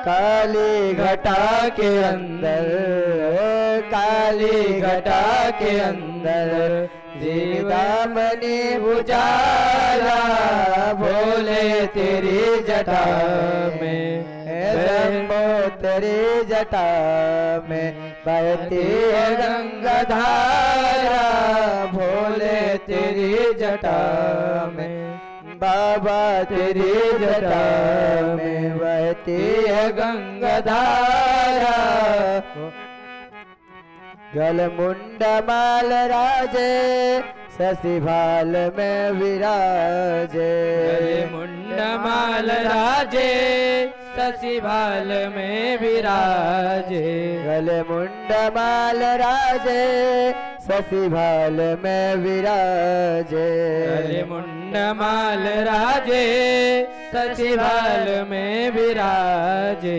काली घटा के अंदर, काली घटा के अंदर जीवदामनी उजाला भोले तेरी जटा में, ब्रह्मो तेरी जटा में बहती है गंगा धारा भोले तेरी जटा में, बाबा तेरी जटा में बहती है गंगा धारा। गलमुंड माल राजे शशि भाल में विराजे, गलमुंड माल राजे शशि भाल में विराजे, गलमुंड माल राजे शशि भाल में विराजे, गलमुंड माल राजे शशि भाल में विराजे।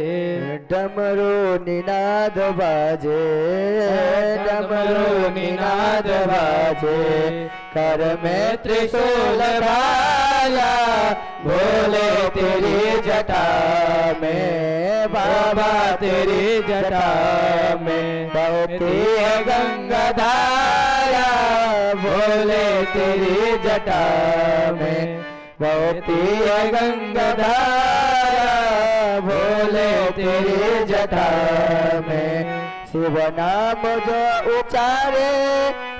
डमरू निनाद बाजे, डमरू निनाद बाजे कर में त्रिशूल भाला भोले तेरी जटा में, बाबा तेरी जटा में बहती है गंगा धारा भोले तेरी जटा में, बहती है गंगा धारा भोले तेरी जटा में। शिव नाम जो उचारे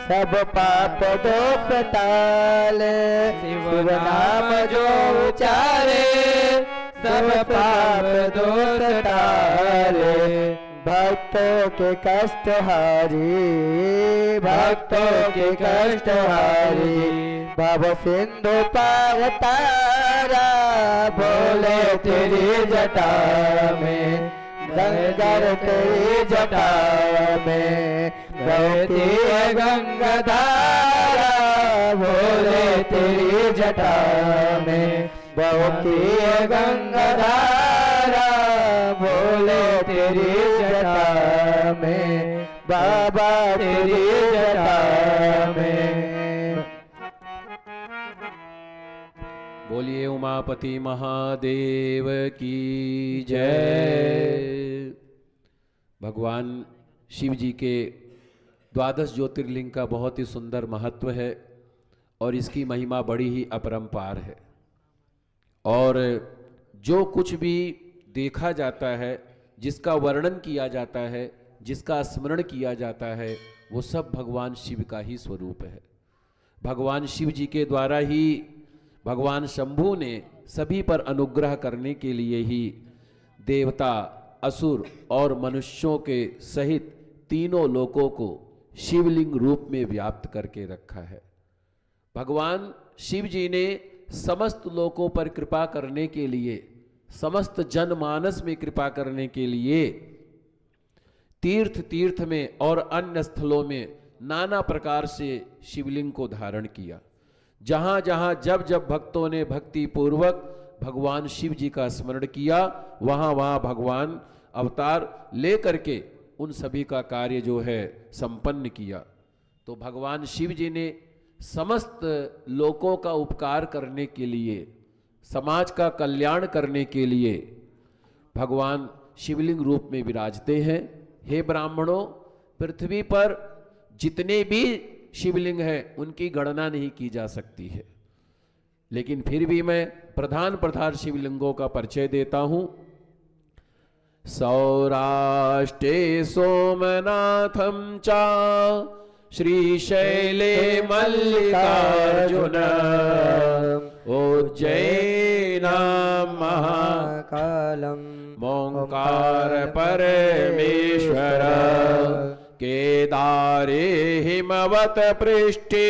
सब पाप दोष टाले, शिव नाम जो उचारे सब पाप दोष टाले, भक्तों के कष्ट हारी, भक्तों के कष्ट हारी भव सिंधु पार तारा भोले तेरी जटा में, गंगर तेरी जटा में बहती है गंगा धारा भोले तेरी जटा में, बहती है गंगा धारा भोले तेरी जटा में, बाबा तेरी जटा में। बोलिए उमापति महादेव की जय। भगवान शिव जी के द्वादश ज्योतिर्लिंग का बहुत ही सुंदर महत्व है और इसकी महिमा बड़ी ही अपरंपार है। और जो कुछ भी देखा जाता है, जिसका वर्णन किया जाता है, जिसका स्मरण किया जाता है, वो सब भगवान शिव का ही स्वरूप है। भगवान शिव जी के द्वारा ही भगवान शंभू ने सभी पर अनुग्रह करने के लिए ही देवता, असुर और मनुष्यों के सहित तीनों लोकों को शिवलिंग रूप में व्याप्त करके रखा है। भगवान शिव जी ने समस्त लोकों पर कृपा करने के लिए, समस्त जनमानस में कृपा करने के लिए तीर्थ तीर्थ में और अन्य स्थलों में नाना प्रकार से शिवलिंग को धारण किया। जहां जहां जब जब भक्तों ने भक्ति पूर्वक भगवान शिव जी का स्मरण किया, वहां वहां भगवान अवतार ले करके उन सभी का कार्य जो है संपन्न किया। तो भगवान शिव जी ने समस्त लोकों का उपकार करने के लिए, समाज का कल्याण करने के लिए भगवान शिवलिंग रूप में विराजते हैं। हे ब्राह्मणों, पृथ्वी पर जितने भी शिवलिंग हैं उनकी गणना नहीं की जा सकती है, लेकिन फिर भी मैं प्रधान प्रधान शिवलिंगों का परिचय देता हूं। सौराष्ट्रे सोमनाथं च श्रीशैले मल्लिकार्जुन, उज्जैनां महाकालं ओंकार परमेश्वर, केदारे हिमवत पृष्ठे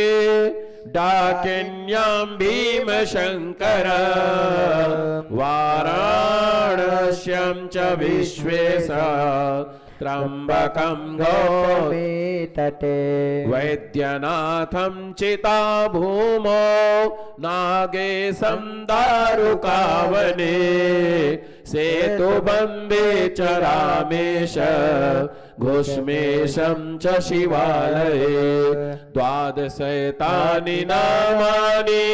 डाकिन्यां भीमशंकर, वाराणस्यां च विश्वेश त्र्यंबकं गौतमी तटे, वैद्यनाथं चिता भूमौ नागेशं दारुकावने, सेतुबन्धे च रामेश घुष्मेशं च शिवालये, द्वादशैतानि नामानि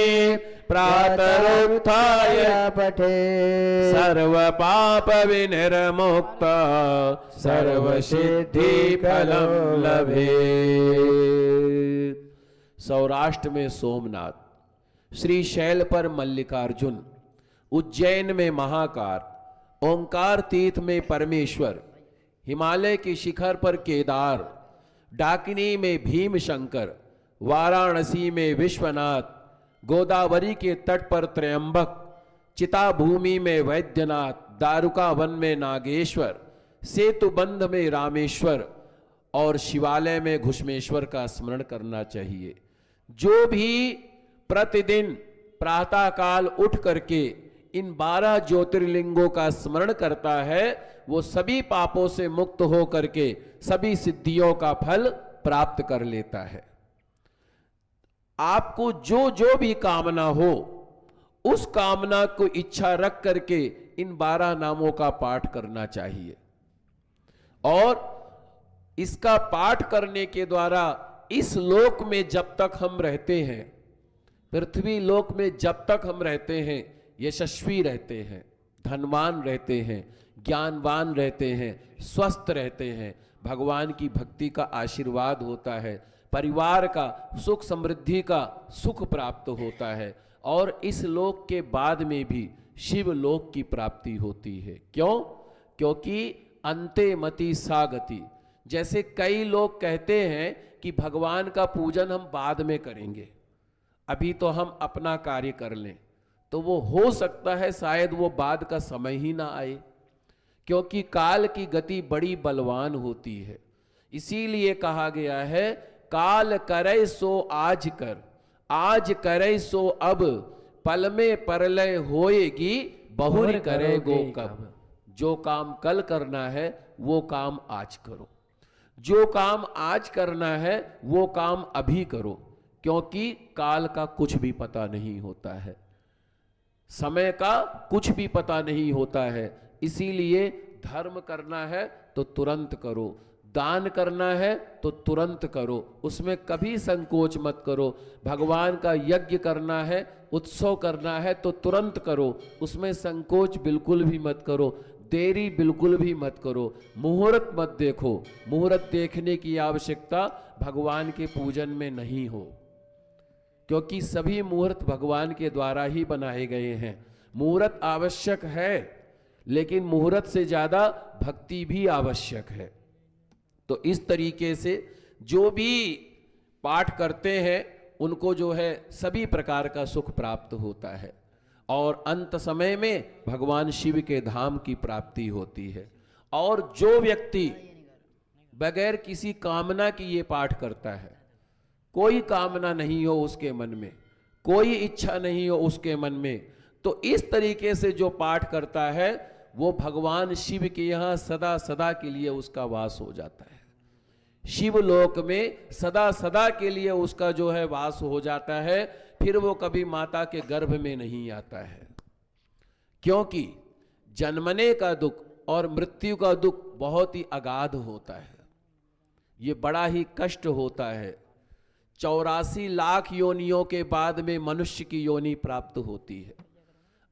प्रातरुत्थाय पठे सर्व पाप विनिर्मुक्त सर्व सिद्धि फलम लभे। सौराष्ट्र में सोमनाथ, श्रीशैल पर मल्लिकार्जुन, उज्जैन में महाकाल, ओंकार तीर्थ में परमेश्वर, हिमालय के शिखर पर केदार, डाकिनी में भीम शंकर, वाराणसी में विश्वनाथ, गोदावरी के तट पर त्रयंबक, चिता भूमि में वैद्यनाथ, दारुका वन में नागेश्वर, सेतुबंध में रामेश्वर और शिवालय में घुष्मेश्वर का स्मरण करना चाहिए। जो भी प्रतिदिन प्रातः काल उठ करके इन 12 ज्योतिर्लिंगों का स्मरण करता है वो सभी पापों से मुक्त हो करके सभी सिद्धियों का फल प्राप्त कर लेता है। आपको जो जो भी कामना हो उस कामना को इच्छा रख करके इन 12 नामों का पाठ करना चाहिए और इसका पाठ करने के द्वारा इस लोक में जब तक हम रहते हैं, पृथ्वी लोक में जब तक हम रहते हैं, यशस्वी रहते हैं, धनवान रहते हैं, ज्ञानवान रहते हैं, स्वस्थ रहते हैं, भगवान की भक्ति का आशीर्वाद होता है, परिवार का सुख समृद्धि का सुख प्राप्त होता है और इस लोक के बाद में भी शिव लोक की प्राप्ति होती है। क्यों? क्योंकि अंते मति सागति। जैसे कई लोग कहते हैं कि भगवान का पूजन हम बाद में करेंगे, अभी तो हम अपना कार्य कर लें, तो वो हो सकता है शायद वो बाद का समय ही ना आए, क्योंकि काल की गति बड़ी बलवान होती है। इसीलिए कहा गया है काल करे सो आज कर, आज करे सो अब, पल में परलय होएगी बहुरी करेगो कब। जो काम कल करना है वो काम आज करो, जो काम आज करना है वो काम अभी करो, क्योंकि काल का कुछ भी पता नहीं होता है, समय का कुछ भी पता नहीं होता है। इसीलिए धर्म करना है तो तुरंत करो, दान करना है तो तुरंत करो, उसमें कभी संकोच मत करो। भगवान का यज्ञ करना है, उत्सव करना है तो तुरंत करो, उसमें संकोच बिल्कुल भी मत करो, देरी बिल्कुल भी मत करो। मुहूर्त मत देखो, मुहूर्त देखने की आवश्यकता भगवान के पूजन में नहीं हो, क्योंकि सभी मुहूर्त भगवान के द्वारा ही बनाए गए हैं। मुहूर्त आवश्यक है, लेकिन मुहूर्त से ज्यादा भक्ति भी आवश्यक है। तो इस तरीके से जो भी पाठ करते हैं उनको जो है सभी प्रकार का सुख प्राप्त होता है और अंत समय में भगवान शिव के धाम की प्राप्ति होती है। और जो व्यक्ति बगैर किसी कामना की ये पाठ करता है, कोई कामना नहीं हो उसके मन में, कोई इच्छा नहीं हो उसके मन में, तो इस तरीके से जो पाठ करता है वो भगवान शिव के यहाँ सदा सदा के लिए उसका वास हो जाता है। शिवलोक में सदा सदा के लिए उसका जो है वास हो जाता है, फिर वो कभी माता के गर्भ में नहीं आता है, क्योंकि जन्मने का दुख और मृत्यु का दुख बहुत ही अगाध होता है, ये बड़ा ही कष्ट होता है। 84 लाख योनियों के बाद में मनुष्य की योनि प्राप्त होती है।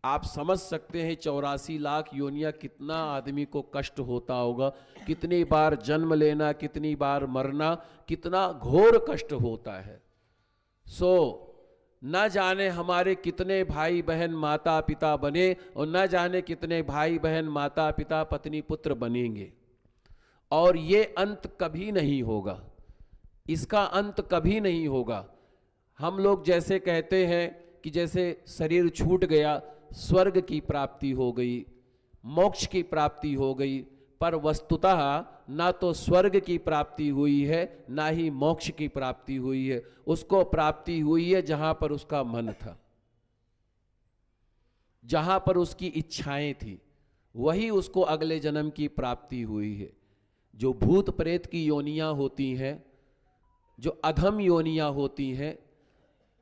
आप समझ सकते हैं 84 लाख योनियां कितना आदमी को कष्ट होता होगा, कितनी बार जन्म लेना, कितनी बार मरना, कितना घोर कष्ट होता है। सो न जाने हमारे कितने भाई बहन माता पिता बने और न जाने कितने भाई बहन माता पिता पत्नी पुत्र बनेंगे, और ये अंत कभी नहीं होगा, इसका अंत कभी नहीं होगा। हम लोग जैसे कहते हैं कि जैसे शरीर छूट गया, स्वर्ग की प्राप्ति हो गई, मोक्ष की प्राप्ति हो गई, पर वस्तुतः ना तो स्वर्ग की प्राप्ति हुई है ना ही मोक्ष की प्राप्ति हुई है। उसको प्राप्ति हुई है जहां पर उसका मन था, जहां पर उसकी इच्छाएं थी, वही उसको अगले जन्म की प्राप्ति हुई है। जो भूत प्रेत की योनियां होती हैं, जो अधम योनियां होती हैं,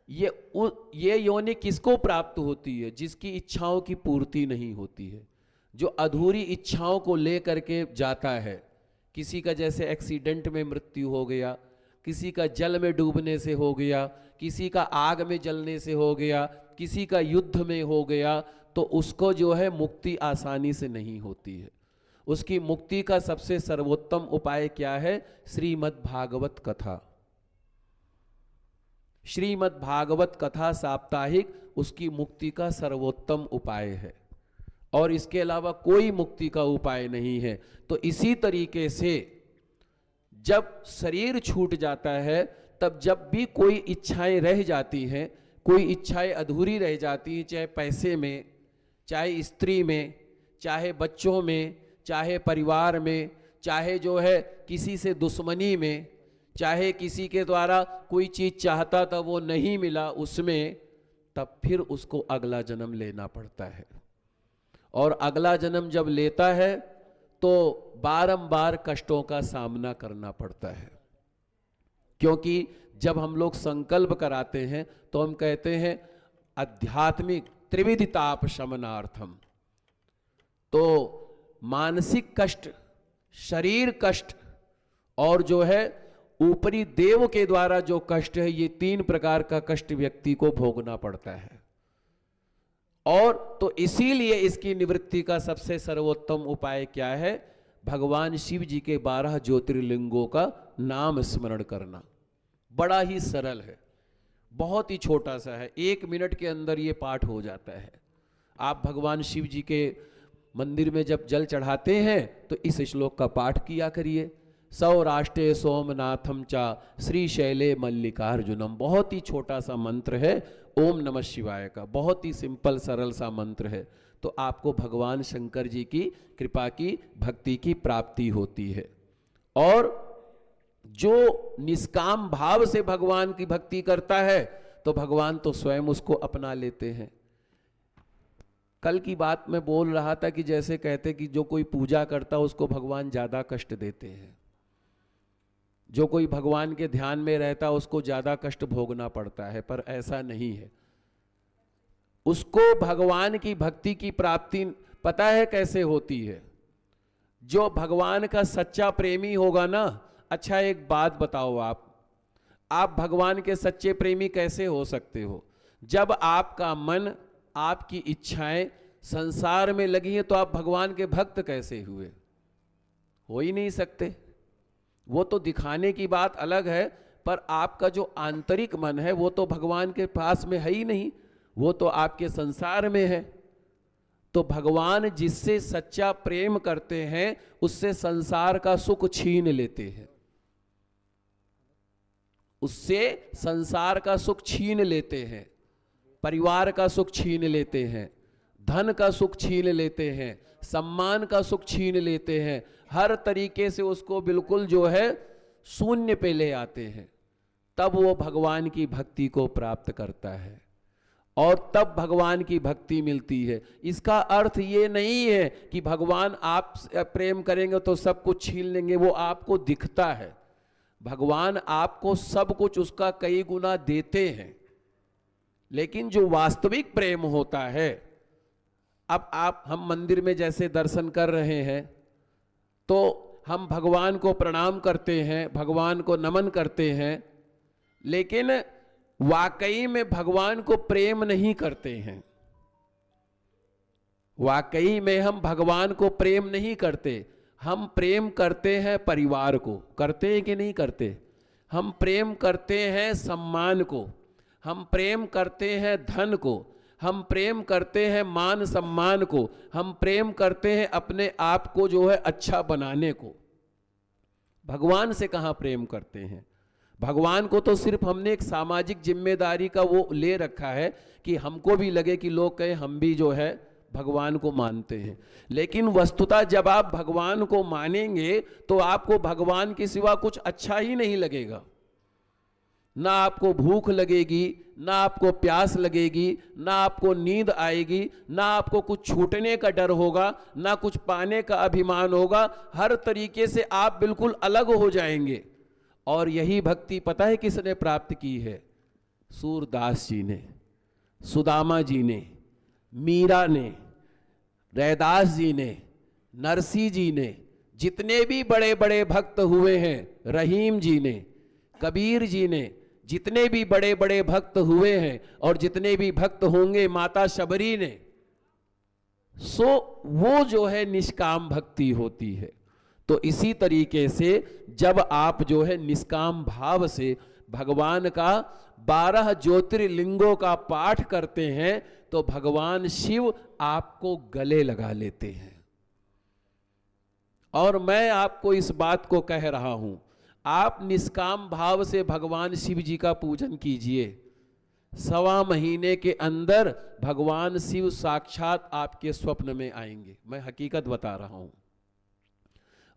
ये योनि किसको प्राप्त होती है? जिसकी इच्छाओं की पूर्ति नहीं होती है, जो अधूरी इच्छाओं को लेकर के जाता है। किसी का जैसे एक्सीडेंट में मृत्यु हो गया, किसी का जल में डूबने से हो गया, किसी का आग में जलने से हो गया, किसी का युद्ध में हो गया, तो उसको जो है मुक्ति आसानी से नहीं होती है। उसकी मुक्ति का सबसे सर्वोत्तम उपाय क्या है? श्रीमद् भागवत कथा। श्रीमद् भागवत कथा साप्ताहिक उसकी मुक्ति का सर्वोत्तम उपाय है, और इसके अलावा कोई मुक्ति का उपाय नहीं है। तो इसी तरीके से जब शरीर छूट जाता है, तब जब भी कोई इच्छाएं रह जाती हैं, कोई इच्छाएं अधूरी रह जाती हैं, चाहे पैसे में, चाहे स्त्री में, चाहे बच्चों में, चाहे परिवार में, चाहे जो है किसी से दुश्मनी में, चाहे किसी के द्वारा कोई चीज़ चाहता था वो नहीं मिला उसमें, तब फिर उसको अगला जन्म लेना पड़ता है। और अगला जन्म जब लेता है तो बारंबार कष्टों का सामना करना पड़ता है। क्योंकि जब हम लोग संकल्प कराते हैं तो हम कहते हैं आध्यात्मिक त्रिविध ताप शमनार्थम। तो मानसिक कष्ट, शरीर कष्ट, और जो है ऊपरी देव के द्वारा जो कष्ट है, ये 3 प्रकार का कष्ट व्यक्ति को भोगना पड़ता है। और तो इसीलिए इसकी निवृत्ति का सबसे सर्वोत्तम उपाय क्या है? भगवान शिव जी के 12 ज्योतिर्लिंगों का नाम स्मरण करना। बड़ा ही सरल है, बहुत ही छोटा सा है, 1 मिनट के अंदर ये पाठ हो जाता है। आप भगवान शिव जी के मंदिर में जब जल चढ़ाते हैं तो इस श्लोक का पाठ किया करिए। सौराष्ट्रे सोमनाथम चा श्रीशैले मल्लिकार्जुनम। बहुत ही छोटा सा मंत्र है ओम नमः शिवाय का, बहुत ही सिंपल सरल सा मंत्र है। तो आपको भगवान शंकर जी की कृपा की, भक्ति की प्राप्ति होती है। और जो निष्काम भाव से भगवान की भक्ति करता है तो भगवान तो स्वयं उसको अपना लेते हैं। कल की बात मैं बोल रहा था कि जैसे कहते कि जो कोई पूजा करता उसको भगवान ज्यादा कष्ट देते हैं, जो कोई भगवान के ध्यान में रहता उसको ज्यादा कष्ट भोगना पड़ता है, पर ऐसा नहीं है। उसको भगवान की भक्ति की प्राप्ति पता है कैसे होती है? जो भगवान का सच्चा प्रेमी होगा ना, अच्छा एक बात बताओ, आप भगवान के सच्चे प्रेमी कैसे हो सकते हो? जब आपका मन, आपकी इच्छाएं संसार में लगी हैं तो आप भगवान के भक्त कैसे हुए? हो ही नहीं सकते। वो तो दिखाने की बात अलग है, पर आपका जो आंतरिक मन है वो तो भगवान के पास में है ही नहीं, वो तो आपके संसार में है। तो भगवान जिससे सच्चा प्रेम करते हैं उससे संसार का सुख छीन लेते हैं, उससे संसार का सुख छीन लेते हैं, परिवार का सुख छीन लेते हैं, धन का सुख छीन लेते हैं, सम्मान का सुख छीन लेते हैं, हर तरीके से उसको बिल्कुल जो है शून्य पे ले आते हैं। तब वो भगवान की भक्ति को प्राप्त करता है और तब भगवान की भक्ति मिलती है। इसका अर्थ ये नहीं है कि भगवान आप प्रेम करेंगे तो सब कुछ छीन लेंगे, वो आपको दिखता है। भगवान आपको सब कुछ उसका कई गुना देते हैं, लेकिन जो वास्तविक प्रेम होता है, अब हम मंदिर में जैसे दर्शन कर रहे हैं तो हम भगवान को प्रणाम करते हैं, भगवान को नमन करते हैं, लेकिन वाकई में भगवान को प्रेम नहीं करते हैं। वाकई में हम भगवान को प्रेम नहीं करते, हम प्रेम करते हैं परिवार को। करते हैं कि नहीं करते? हम प्रेम करते हैं सम्मान को, हम प्रेम करते हैं धन को, हम प्रेम करते हैं मान सम्मान को, हम प्रेम करते हैं अपने आप को जो है अच्छा बनाने को। भगवान से कहाँ प्रेम करते हैं? भगवान को तो सिर्फ हमने एक सामाजिक जिम्मेदारी का वो ले रखा है कि हमको भी लगे कि लोग कहें हम भी जो है भगवान को मानते हैं। लेकिन वस्तुतः जब आप भगवान को मानेंगे तो आपको भगवान के सिवा कुछ अच्छा ही नहीं लगेगा। ना आपको भूख लगेगी, ना आपको प्यास लगेगी, ना आपको नींद आएगी, ना आपको कुछ छूटने का डर होगा, ना कुछ पाने का अभिमान होगा। हर तरीके से आप बिल्कुल अलग हो जाएंगे। और यही भक्ति पता है किसने प्राप्त की है? सूरदास जी ने, सुदामा जी ने, मीरा ने, रैदास जी ने, नरसी जी ने, जितने भी बड़े बड़े भक्त हुए हैं, रहीम जी ने, कबीर जी ने, जितने भी बड़े बड़े भक्त हुए हैं और जितने भी भक्त होंगे माता शबरी ने, सो वो जो है निष्काम भक्ति होती है। तो इसी तरीके से जब आप जो है निष्काम भाव से भगवान का 12 ज्योतिर्लिंगों का पाठ करते हैं तो भगवान शिव आपको गले लगा लेते हैं। और मैं आपको इस बात को कह रहा हूं, आप निष्काम भाव से भगवान शिव जी का पूजन कीजिए, 1.25 महीने के अंदर भगवान शिव साक्षात आपके स्वप्न में आएंगे। मैं हकीकत बता रहा हूं।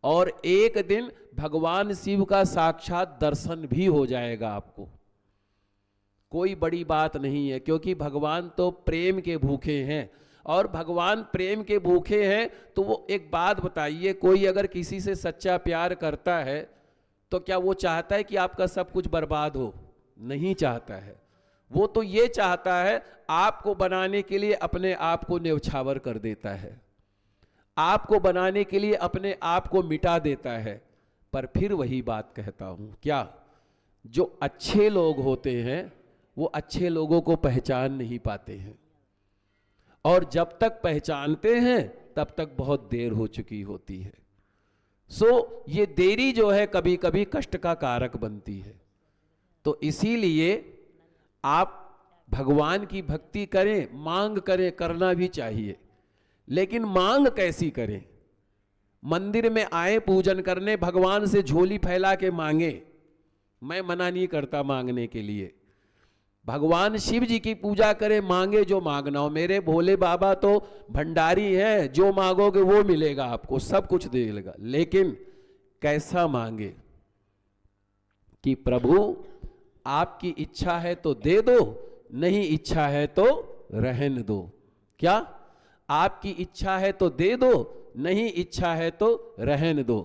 और एक दिन भगवान शिव का साक्षात दर्शन भी हो जाएगा आपको। कोई बड़ी बात नहीं है, क्योंकि भगवान तो प्रेम के भूखे हैं। और भगवान प्रेम के भूखे हैं तो वो एक बात बताइए, कोई अगर किसी से सच्चा प्यार करता है तो क्या वो चाहता है कि आपका सब कुछ बर्बाद हो? नहीं चाहता है। वो तो ये चाहता है आपको बनाने के लिए अपने आप को न्यौछावर कर देता है, आपको बनाने के लिए अपने आप को मिटा देता है। पर फिर वही बात कहता हूं, क्या जो अच्छे लोग होते हैं वो अच्छे लोगों को पहचान नहीं पाते हैं, और जब तक पहचानते हैं तब तक बहुत देर हो चुकी होती है। सो ये देरी जो है कभी कभी कष्ट का कारक बनती है। तो इसीलिए आप भगवान की भक्ति करें, मांग करें, करना भी चाहिए, लेकिन मांग कैसी करें? मंदिर में आए पूजन करने, भगवान से झोली फैला के मांगे, मैं मना नहीं करता मांगने के लिए। भगवान शिव जी की पूजा करें, मांगे जो मांगना हो। मेरे भोले बाबा तो भंडारी है, जो मांगोगे वो मिलेगा आपको, सब कुछ देगा। लेकिन कैसा मांगे कि प्रभु आपकी इच्छा है तो दे दो, नहीं इच्छा है तो रहने दो। क्या आपकी इच्छा है तो दे दो, नहीं इच्छा है तो रहने दो।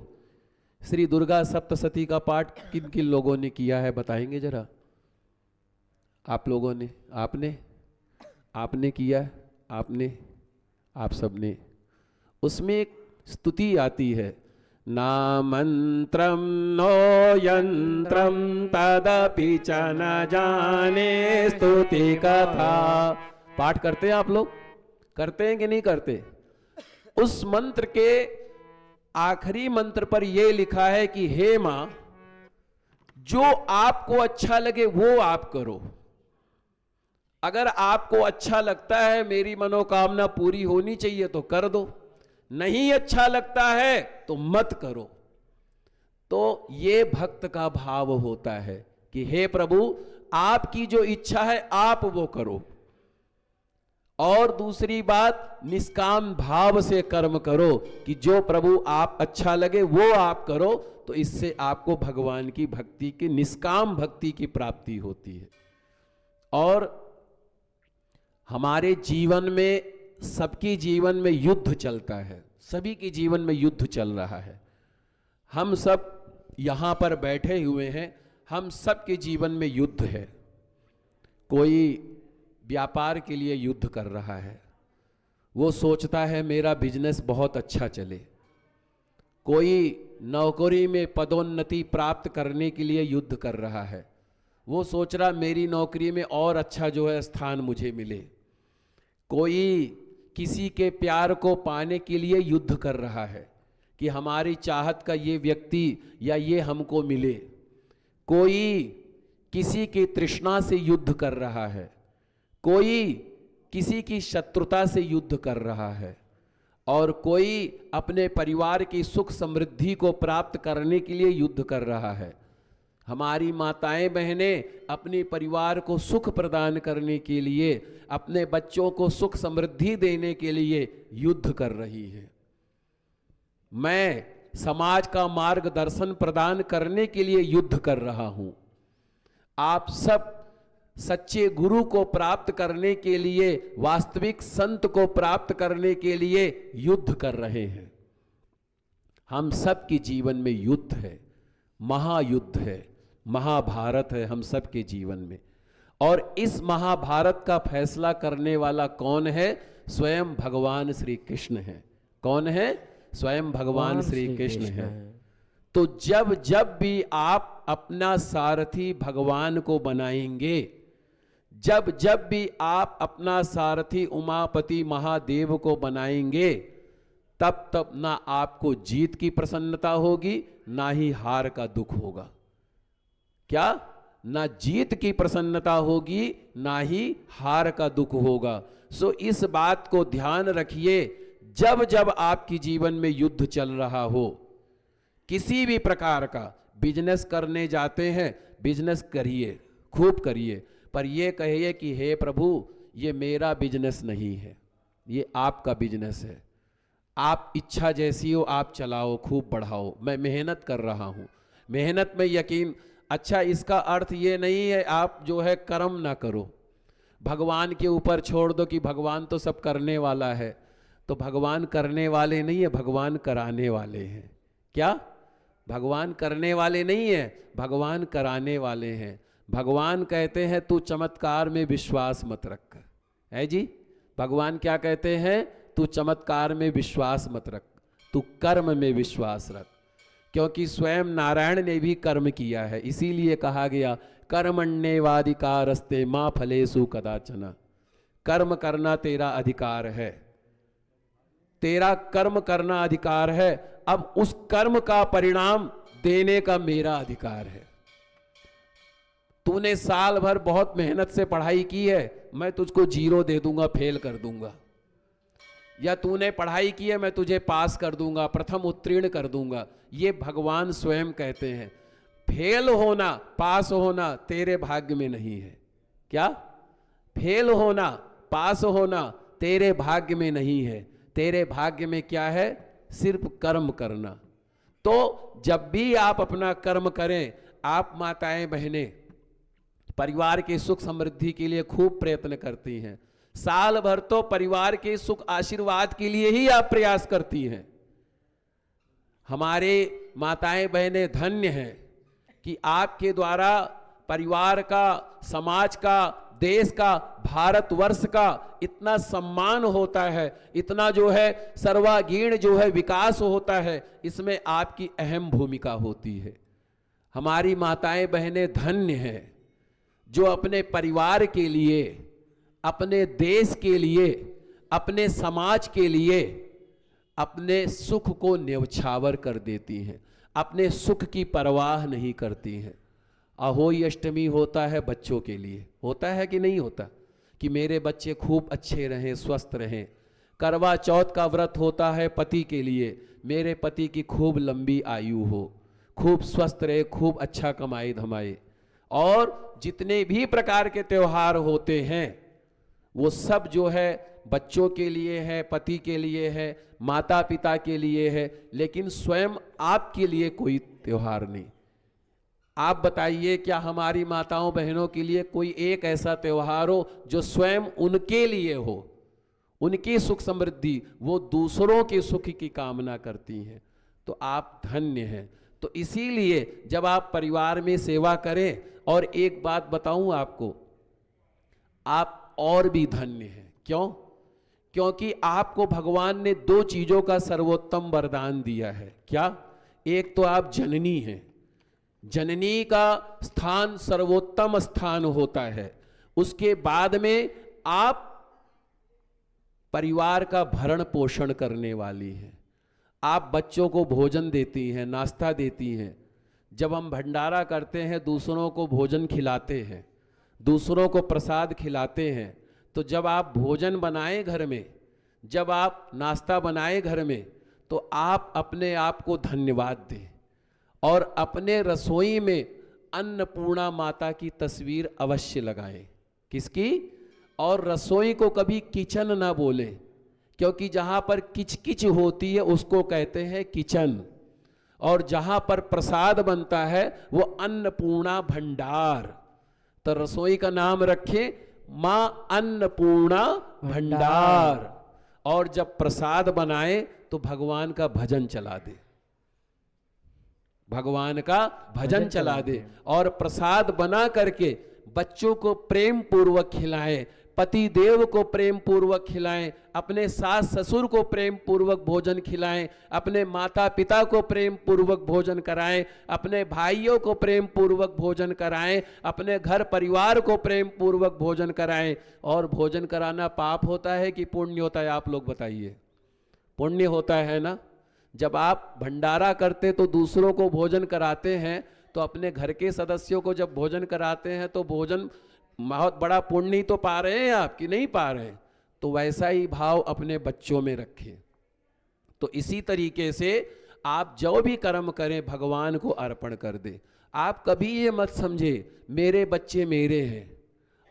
श्री दुर्गा सप्तशती का पाठ किन किन लोगों ने किया है बताएंगे जरा? आप लोगों ने? आपने किया? आप सबने? उसमें एक स्तुति आती है, ना मंत्रम नो यंत्रम तदपि च न जाने स्तुति कथा। पाठ करते हैं आप लोग? करते हैं कि नहीं करते? उस मंत्र के आखिरी मंत्र पर यह लिखा है कि हे मां, जो आपको अच्छा लगे वो आप करो। अगर आपको अच्छा लगता है, मेरी मनोकामना पूरी होनी चाहिए तो कर दो, नहीं अच्छा लगता है तो मत करो। तो ये भक्त का भाव होता है कि हे प्रभु, आपकी जो इच्छा है आप वो करो। और दूसरी बात, निष्काम भाव से कर्म करो कि जो प्रभु आप अच्छा लगे वो आप करो। तो इससे आपको भगवान की भक्ति की, निष्काम भक्ति की प्राप्ति होती है। और हमारे जीवन में, सबकी जीवन में युद्ध चलता है, सभी के जीवन में युद्ध चल रहा है। हम सब यहां पर बैठे हुए हैं, हम सब के जीवन में युद्ध है। कोई व्यापार के लिए युद्ध कर रहा है, वो सोचता है मेरा बिजनेस बहुत अच्छा चले। कोई नौकरी में पदोन्नति प्राप्त करने के लिए युद्ध कर रहा है, वो सोच रहा मेरी नौकरी में और अच्छा जो है स्थान मुझे मिले। कोई किसी के प्यार को पाने के लिए युद्ध कर रहा है कि हमारी चाहत का ये व्यक्ति या ये हमको मिले। कोई किसी की तृष्णा से युद्ध कर रहा है, कोई किसी की शत्रुता से युद्ध कर रहा है, और कोई अपने परिवार की सुख समृद्धि को प्राप्त करने के लिए युद्ध कर रहा है। हमारी माताएं बहनें अपने परिवार को सुख प्रदान करने के लिए, अपने बच्चों को सुख समृद्धि देने के लिए युद्ध कर रही है। मैं समाज का मार्गदर्शन प्रदान करने के लिए युद्ध कर रहा हूं। आप सब सच्चे गुरु को प्राप्त करने के लिए, वास्तविक संत को प्राप्त करने के लिए युद्ध कर रहे हैं। हम सब के जीवन में युद्ध है, महायुद्ध है, महाभारत है हम सब के जीवन में। और इस महाभारत का फैसला करने वाला कौन है? स्वयं भगवान श्री कृष्ण है। कौन है? स्वयं भगवान श्री कृष्ण है। तो जब जब भी आप अपना सारथी भगवान को बनाएंगे, जब जब भी आप अपना सारथी उमापति महादेव को बनाएंगे, तब तब ना आपको जीत की प्रसन्नता होगी, ना ही हार का दुख होगा। क्या? ना जीत की प्रसन्नता होगी, ना ही हार का दुख होगा। सो इस बात को ध्यान रखिए, जब जब आपकी जीवन में युद्ध चल रहा हो, किसी भी प्रकार का बिजनेस करने जाते हैं, बिजनेस करिए, खूब करिए, पर यह कहिए कि हे प्रभु, ये मेरा बिजनेस नहीं है, ये आपका बिजनेस है। आप इच्छा जैसी हो आप चलाओ, खूब बढ़ाओ, मैं मेहनत कर रहा हूं, मेहनत में यकीन। अच्छा, इसका अर्थ ये नहीं है आप जो है कर्म ना करो, भगवान के ऊपर छोड़ दो कि भगवान तो सब करने वाला है। तो भगवान करने वाले नहीं है, भगवान कराने वाले हैं। क्या? भगवान करने वाले नहीं है, भगवान कराने वाले हैं। भगवान कहते हैं तू चमत्कार में विश्वास मत रख, है जी। भगवान क्या कहते हैं? तू चमत्कार में विश्वास मत रख, तू कर्म में विश्वास रख। क्योंकि स्वयं नारायण ने भी कर्म किया है, इसीलिए कहा गया कर्मण्येवाधिकारस्ते मां फलेषु कदाचन। कर्म करना तेरा अधिकार है, तेरा कर्म करना अधिकार है। अब उस कर्म का परिणाम देने का मेरा अधिकार है। तूने साल भर बहुत मेहनत से पढ़ाई की है, मैं तुझको 0 दे दूंगा, फेल कर दूंगा। या तूने पढ़ाई की है, मैं तुझे पास कर दूंगा, प्रथम उत्तीर्ण कर दूंगा। ये भगवान स्वयं कहते हैं। फेल होना पास होना तेरे भाग्य में नहीं है। क्या? फेल होना पास होना तेरे भाग्य में नहीं है। तेरे भाग्य में क्या है? सिर्फ कर्म करना। तो जब भी आप अपना कर्म करें, आप माताएं बहनें परिवार के सुख समृद्धि के लिए खूब प्रयत्न करती हैं। साल भर तो परिवार के सुख आशीर्वाद के लिए ही आप प्रयास करती हैं। हमारे माताएं बहनें धन्य हैं कि आपके द्वारा परिवार का, समाज का, देश का, भारतवर्ष का इतना सम्मान होता है, इतना जो है सर्वांगीण जो है विकास होता है, इसमें आपकी अहम भूमिका होती है। हमारी माताएं बहनें धन्य हैं जो अपने परिवार के लिए, अपने देश के लिए, अपने समाज के लिए अपने सुख को न्यौछावर कर देती हैं, अपने सुख की परवाह नहीं करती हैं। अहोई अष्टमी होता है बच्चों के लिए, होता है कि नहीं होता, कि मेरे बच्चे खूब अच्छे रहें, स्वस्थ रहें। करवा चौथ का व्रत होता है पति के लिए, मेरे पति की खूब लंबी आयु हो, खूब स्वस्थ रहे, खूब अच्छा कमाए धमाए। और जितने भी प्रकार के त्योहार होते हैं वो सब जो है बच्चों के लिए है, पति के लिए है, माता पिता के लिए है, लेकिन स्वयं आपके लिए कोई त्योहार नहीं। आप बताइए, क्या हमारी माताओं बहनों के लिए कोई एक ऐसा त्योहार हो जो स्वयं उनके लिए हो, उनकी सुख समृद्धि, वो दूसरों के सुख की कामना करती हैं? तो आप धन्य हैं। तो इसीलिए जब आप परिवार में सेवा करें, और एक बात बताऊं आपको, आप और भी धन्य हैं। क्यों? क्योंकि आपको भगवान ने 2 चीजों का सर्वोत्तम वरदान दिया है। क्या? एक तो आप जननी हैं, जननी का स्थान सर्वोत्तम स्थान होता है। उसके बाद में आप परिवार का भरण पोषण करने वाली हैं। आप बच्चों को भोजन देती हैं, नाश्ता देती हैं। जब हम भंडारा करते हैं, दूसरों को भोजन खिलाते हैं, दूसरों को प्रसाद खिलाते हैं। तो जब आप भोजन बनाएं घर में, जब आप नाश्ता बनाएं घर में, तो आप अपने आप को धन्यवाद दें और अपने रसोई में अन्नपूर्णा माता की तस्वीर अवश्य लगाएं। किसकी? और रसोई को कभी किचन ना बोलें, क्योंकि जहां पर किचकिच होती है उसको कहते हैं किचन, और जहां पर प्रसाद बनता है वो अन्नपूर्णा भंडार। तो रसोई का नाम रखें मां अन्नपूर्णा भंडार। और जब प्रसाद बनाए तो भगवान का भजन चला दे, भगवान का भजन चला दे। और प्रसाद बना करके बच्चों को प्रेम पूर्वक खिलाएं, पति देव को प्रेम पूर्वक खिलाएं, अपने सास ससुर को प्रेम पूर्वक भोजन खिलाएं, अपने माता पिता को प्रेम पूर्वक भोजन कराएं, अपने भाइयों को प्रेम पूर्वक भोजन कराएं, अपने घर परिवार को प्रेम पूर्वक भोजन कराएं। और भोजन कराना पाप होता है कि पुण्य होता है? आप लोग बताइए। पुण्य होता है ना। जब आप भंडारा करते तो दूसरों को भोजन कराते हैं, तो अपने घर के सदस्यों को जब भोजन कराते हैं तो भोजन बहुत बड़ा पुण्य तो पा रहे हैं आप कि नहीं पा रहे हैं? तो वैसा ही भाव अपने बच्चों में रखें। तो इसी तरीके से आप जो भी कर्म करें भगवान को अर्पण कर दें। आप कभी ये मत समझे मेरे बच्चे मेरे हैं,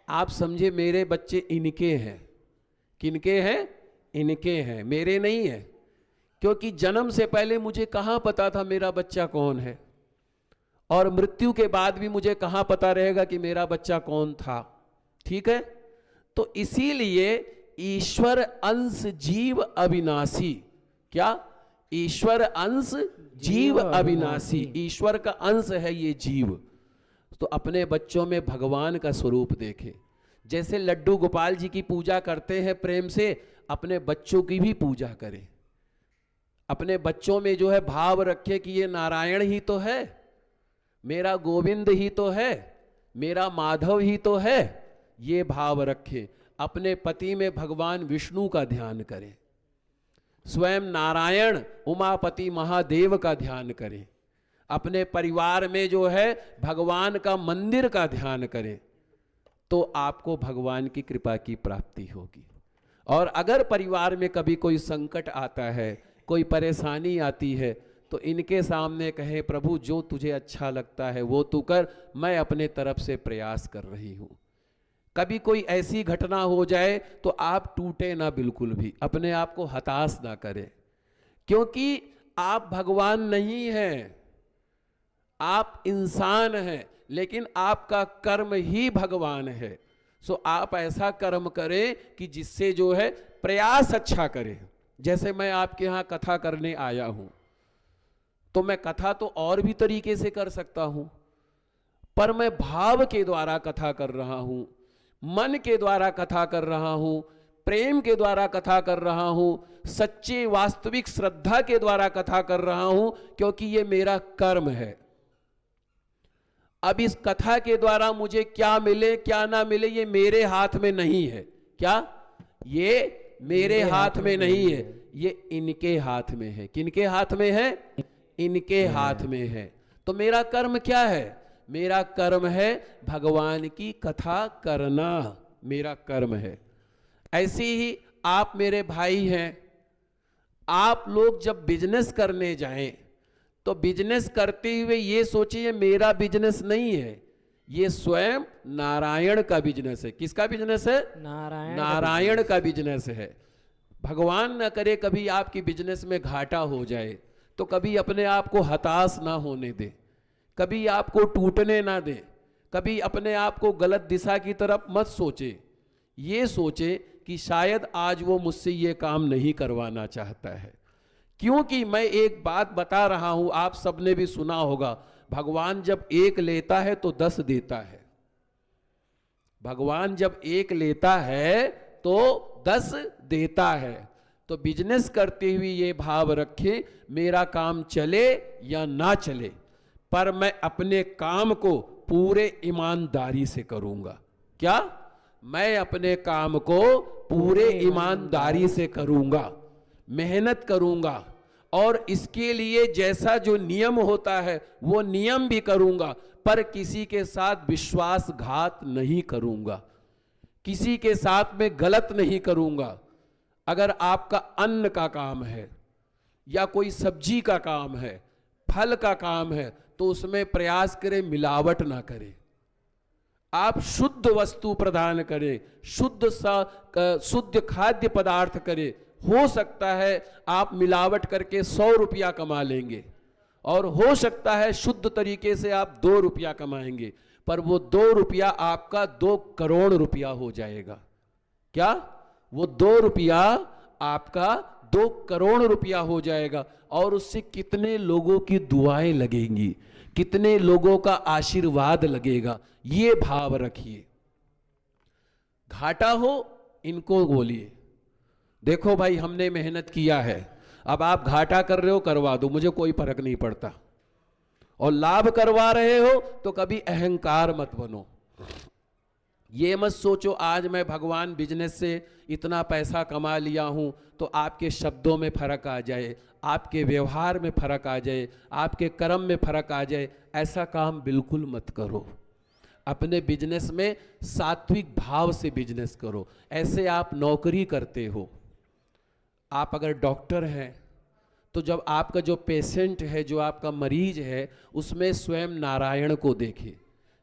आप समझे मेरे बच्चे इनके हैं। किनके हैं? इनके हैं, मेरे नहीं है। क्योंकि जन्म से पहले मुझे कहाँ पता था मेरा बच्चा कौन है, और मृत्यु के बाद भी मुझे कहाँ पता रहेगा कि मेरा बच्चा कौन था। ठीक है। तो इसीलिए ईश्वर अंश जीव अविनाशी। क्या? ईश्वर अंश जीव अविनाशी। ईश्वर का अंश है ये जीव। तो अपने बच्चों में भगवान का स्वरूप देखे। जैसे लड्डू गोपाल जी की पूजा करते हैं प्रेम से, अपने बच्चों की भी पूजा करें। अपने बच्चों में जो है भाव रखे कि ये नारायण ही तो है, मेरा गोविंद ही तो है, मेरा माधव ही तो है। ये भाव रखें। अपने पति में भगवान विष्णु का ध्यान करें, स्वयं नारायण उमापति महादेव का ध्यान करें। अपने परिवार में जो है भगवान का मंदिर का ध्यान करें, तो आपको भगवान की कृपा की प्राप्ति होगी। और अगर परिवार में कभी कोई संकट आता है, कोई परेशानी आती है, तो इनके सामने कहे प्रभु जो तुझे अच्छा लगता है वो तू कर, मैं अपने तरफ से प्रयास कर रही हूँ। कभी कोई ऐसी घटना हो जाए तो आप टूटे ना बिल्कुल भी, अपने आप को हताश ना करें, क्योंकि आप भगवान नहीं हैं, आप इंसान हैं, लेकिन आपका कर्म ही भगवान है। सो आप ऐसा कर्म करें कि जिससे जो है प्रयास अच्छा करें। जैसे मैं आपके यहाँ कथा करने आया हूँ, तो मैं कथा तो और भी तरीके से कर सकता हूँ, पर मैं भाव के द्वारा कथा कर रहा हूँ, मन के द्वारा कथा कर रहा हूँ, प्रेम के द्वारा कथा कर रहा हूँ, सच्चे वास्तविक श्रद्धा के द्वारा कथा कर रहा हूँ, क्योंकि ये मेरा कर्म है। अब इस कथा के द्वारा मुझे क्या मिले क्या ना मिले ये मेरे हाथ में नहीं है। क्या? ये मेरे हाथ में नहीं है, ये इनके हाथ में है। किनके हाथ में है? इनके हाथ में है। तो मेरा कर्म क्या है? मेरा कर्म है भगवान की कथा करना, मेरा कर्म है। ऐसे ही आप मेरे भाई हैं। आप लोग जब बिजनेस करने जाएं तो बिजनेस करते हुए ये सोचिए मेरा बिजनेस नहीं है, ये स्वयं नारायण का बिजनेस है। किसका बिजनेस है? नारायण का बिजनेस है। भगवान न करे कभी आपकी बिजनेस में घाटा हो जाए, तो कभी अपने आप को हताश ना होने दे, कभी आपको टूटने ना दे, कभी अपने आप को गलत दिशा की तरफ मत सोचे। ये सोचे कि शायद आज वो मुझसे ये काम नहीं करवाना चाहता है। क्योंकि मैं एक बात बता रहा हूं, आप सबने भी सुना होगा, भगवान जब एक लेता है तो 10 देता है। भगवान जब एक लेता है तो 10 देता है। तो बिजनेस करते हुए ये भाव रखें, मेरा काम चले या ना चले, पर मैं अपने काम को पूरे ईमानदारी से करूंगा। क्या? मैं अपने काम को पूरे ईमानदारी से करूंगा, मेहनत करूंगा, और इसके लिए जैसा जो नियम होता है वो नियम भी करूंगा, पर किसी के साथ विश्वासघात नहीं करूंगा, किसी के साथ में गलत नहीं करूंगा। अगर आपका अन्न का काम है या कोई सब्जी का काम है, फल का काम है, तो उसमें प्रयास करें मिलावट ना करें। आप शुद्ध वस्तु प्रदान करें, शुद्ध खाद्य पदार्थ करें। हो सकता है आप मिलावट करके 100 रुपया कमा लेंगे, और हो सकता है शुद्ध तरीके से आप 2 रुपया कमाएंगे, पर वो 2 रुपया आपका 2 करोड़ रुपया हो जाएगा। क्या? वो 2 रुपया आपका 2 करोड़ रुपया हो जाएगा, और उससे कितने लोगों की दुआएं लगेंगी, कितने लोगों का आशीर्वाद लगेगा। ये भाव रखिए। घाटा हो इनको बोलिए, देखो भाई हमने मेहनत किया है, अब आप घाटा कर रहे हो करवा दो, मुझे कोई फर्क नहीं पड़ता। और लाभ करवा रहे हो तो कभी अहंकार मत बनो। ये मत सोचो आज मैं भगवान बिजनेस से इतना पैसा कमा लिया हूं तो आपके शब्दों में फर्क आ जाए, आपके व्यवहार में फर्क आ जाए, आपके कर्म में फर्क आ जाए। ऐसा काम बिल्कुल मत करो। अपने बिजनेस में सात्विक भाव से बिजनेस करो। ऐसे आप नौकरी करते हो, आप अगर डॉक्टर हैं तो जब आपका जो पेशेंट है, जो आपका मरीज है, उसमें स्वयं नारायण को देखे,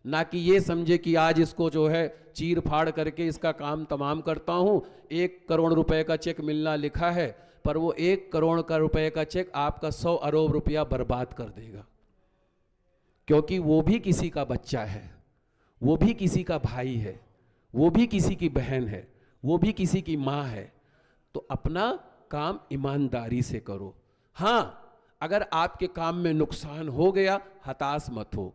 ना कि ये समझे कि आज इसको जो है चीर फाड़ करके इसका काम तमाम करता हूँ, 1 करोड़ रुपए का चेक मिलना लिखा है, पर वो 1 करोड़ का रुपए का चेक आपका 100 अरब रुपया बर्बाद कर देगा। क्योंकि वो भी किसी का बच्चा है, वो भी किसी का भाई है, वो भी किसी की बहन है, वो भी किसी की माँ है। तो अपना काम ईमानदारी से करो। हाँ, अगर आपके काम में नुकसान हो गया, हताश मत हो,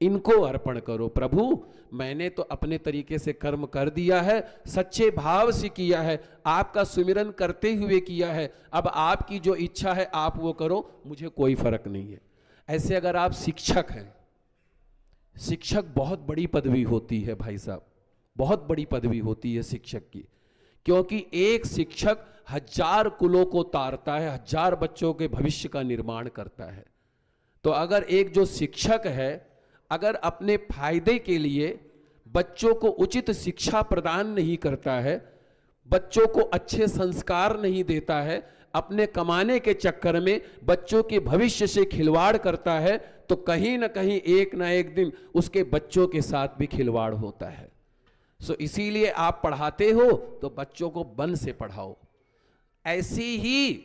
इनको अर्पण करो। प्रभु मैंने तो अपने तरीके से कर्म कर दिया है, सच्चे भाव से किया है, आपका सुमिरन करते हुए किया है, अब आपकी जो इच्छा है आप वो करो, मुझे कोई फर्क नहीं है। ऐसे अगर आप शिक्षक हैं, शिक्षक बहुत बड़ी पदवी होती है भाई साहब, बहुत बड़ी पदवी होती है शिक्षक की, क्योंकि एक शिक्षक 1000 कुलों को तारता है, 1000 बच्चों के भविष्य का निर्माण करता है। तो अगर एक जो शिक्षक है अगर अपने फायदे के लिए बच्चों को उचित शिक्षा प्रदान नहीं करता है, बच्चों को अच्छे संस्कार नहीं देता है, अपने कमाने के चक्कर में बच्चों के भविष्य से खिलवाड़ करता है, तो कहीं ना कहीं एक ना एक दिन उसके बच्चों के साथ भी खिलवाड़ होता है। सो इसीलिए आप पढ़ाते हो तो बच्चों को मन से पढ़ाओ। ऐसी ही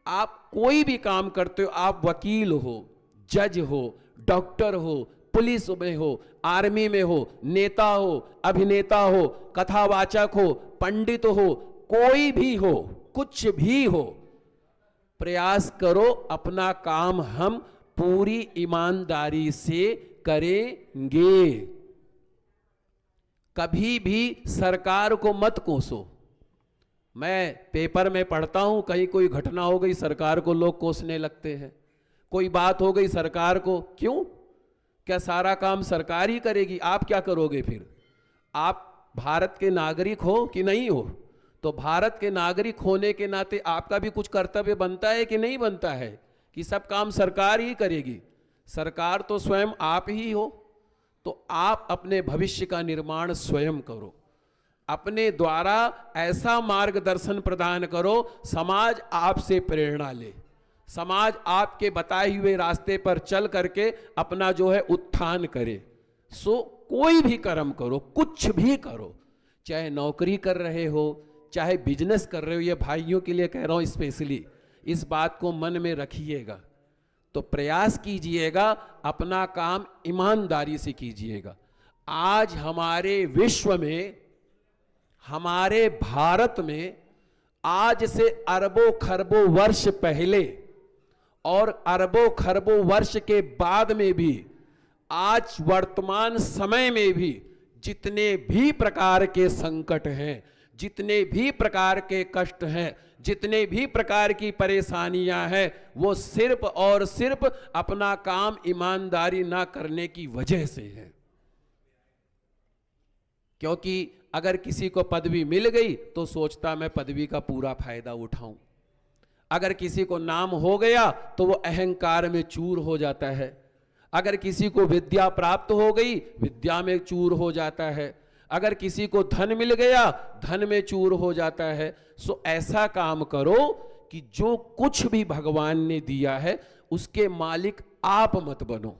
आप कोई भी काम करते हो, आप वकील हो, जज हो, डॉक्टर हो, पुलिस में हो, आर्मी में हो, नेता हो, अभिनेता हो, कथावाचक हो, पंडित हो, कोई भी हो, कुछ भी हो, प्रयास करो अपना काम हम पूरी ईमानदारी से करेंगे। कभी भी सरकार को मत कोसो। मैं पेपर में पढ़ता हूं, कहीं कोई घटना हो गई सरकार को लोग कोसने लगते हैं, कोई बात हो गई सरकार को, क्यों? क्या सारा काम सरकार ही करेगी? आप क्या करोगे फिर? आप भारत के नागरिक हो कि नहीं हो? तो भारत के नागरिक होने के नाते आपका भी कुछ कर्तव्य बनता है कि नहीं बनता है कि सब काम सरकार ही करेगी? सरकार तो स्वयं आप ही हो। तो आप अपने भविष्य का निर्माण स्वयं करो, अपने द्वारा ऐसा मार्गदर्शन प्रदान करो, समाज आपसे प्रेरणा ले, समाज आपके बताए हुए रास्ते पर चल करके अपना जो है उत्थान करे। सो कोई भी कर्म करो, कुछ भी करो, चाहे नौकरी कर रहे हो, चाहे बिजनेस कर रहे हो, ये भाइयों के लिए कह रहा हूं स्पेशली, इस बात को मन में रखिएगा। तो प्रयास कीजिएगा, अपना काम ईमानदारी से कीजिएगा। आज हमारे विश्व में, हमारे भारत में, आज से अरबों खरबों वर्ष पहले और अरबों खरबों वर्ष के बाद में भी, आज वर्तमान समय में भी जितने भी प्रकार के संकट हैं, जितने भी प्रकार के कष्ट हैं, जितने भी प्रकार की परेशानियां हैं, वो सिर्फ और सिर्फ अपना काम ईमानदारी ना करने की वजह से है। क्योंकि अगर किसी को पदवी मिल गई तो सोचता मैं पदवी का पूरा फायदा उठाऊं, अगर किसी को नाम हो गया तो वो अहंकार में चूर हो जाता है, अगर किसी को विद्या प्राप्त हो गई विद्या में चूर हो जाता है, अगर किसी को धन मिल गया धन में चूर हो जाता है। सो ऐसा काम करो कि जो कुछ भी भगवान ने दिया है उसके मालिक आप मत बनो,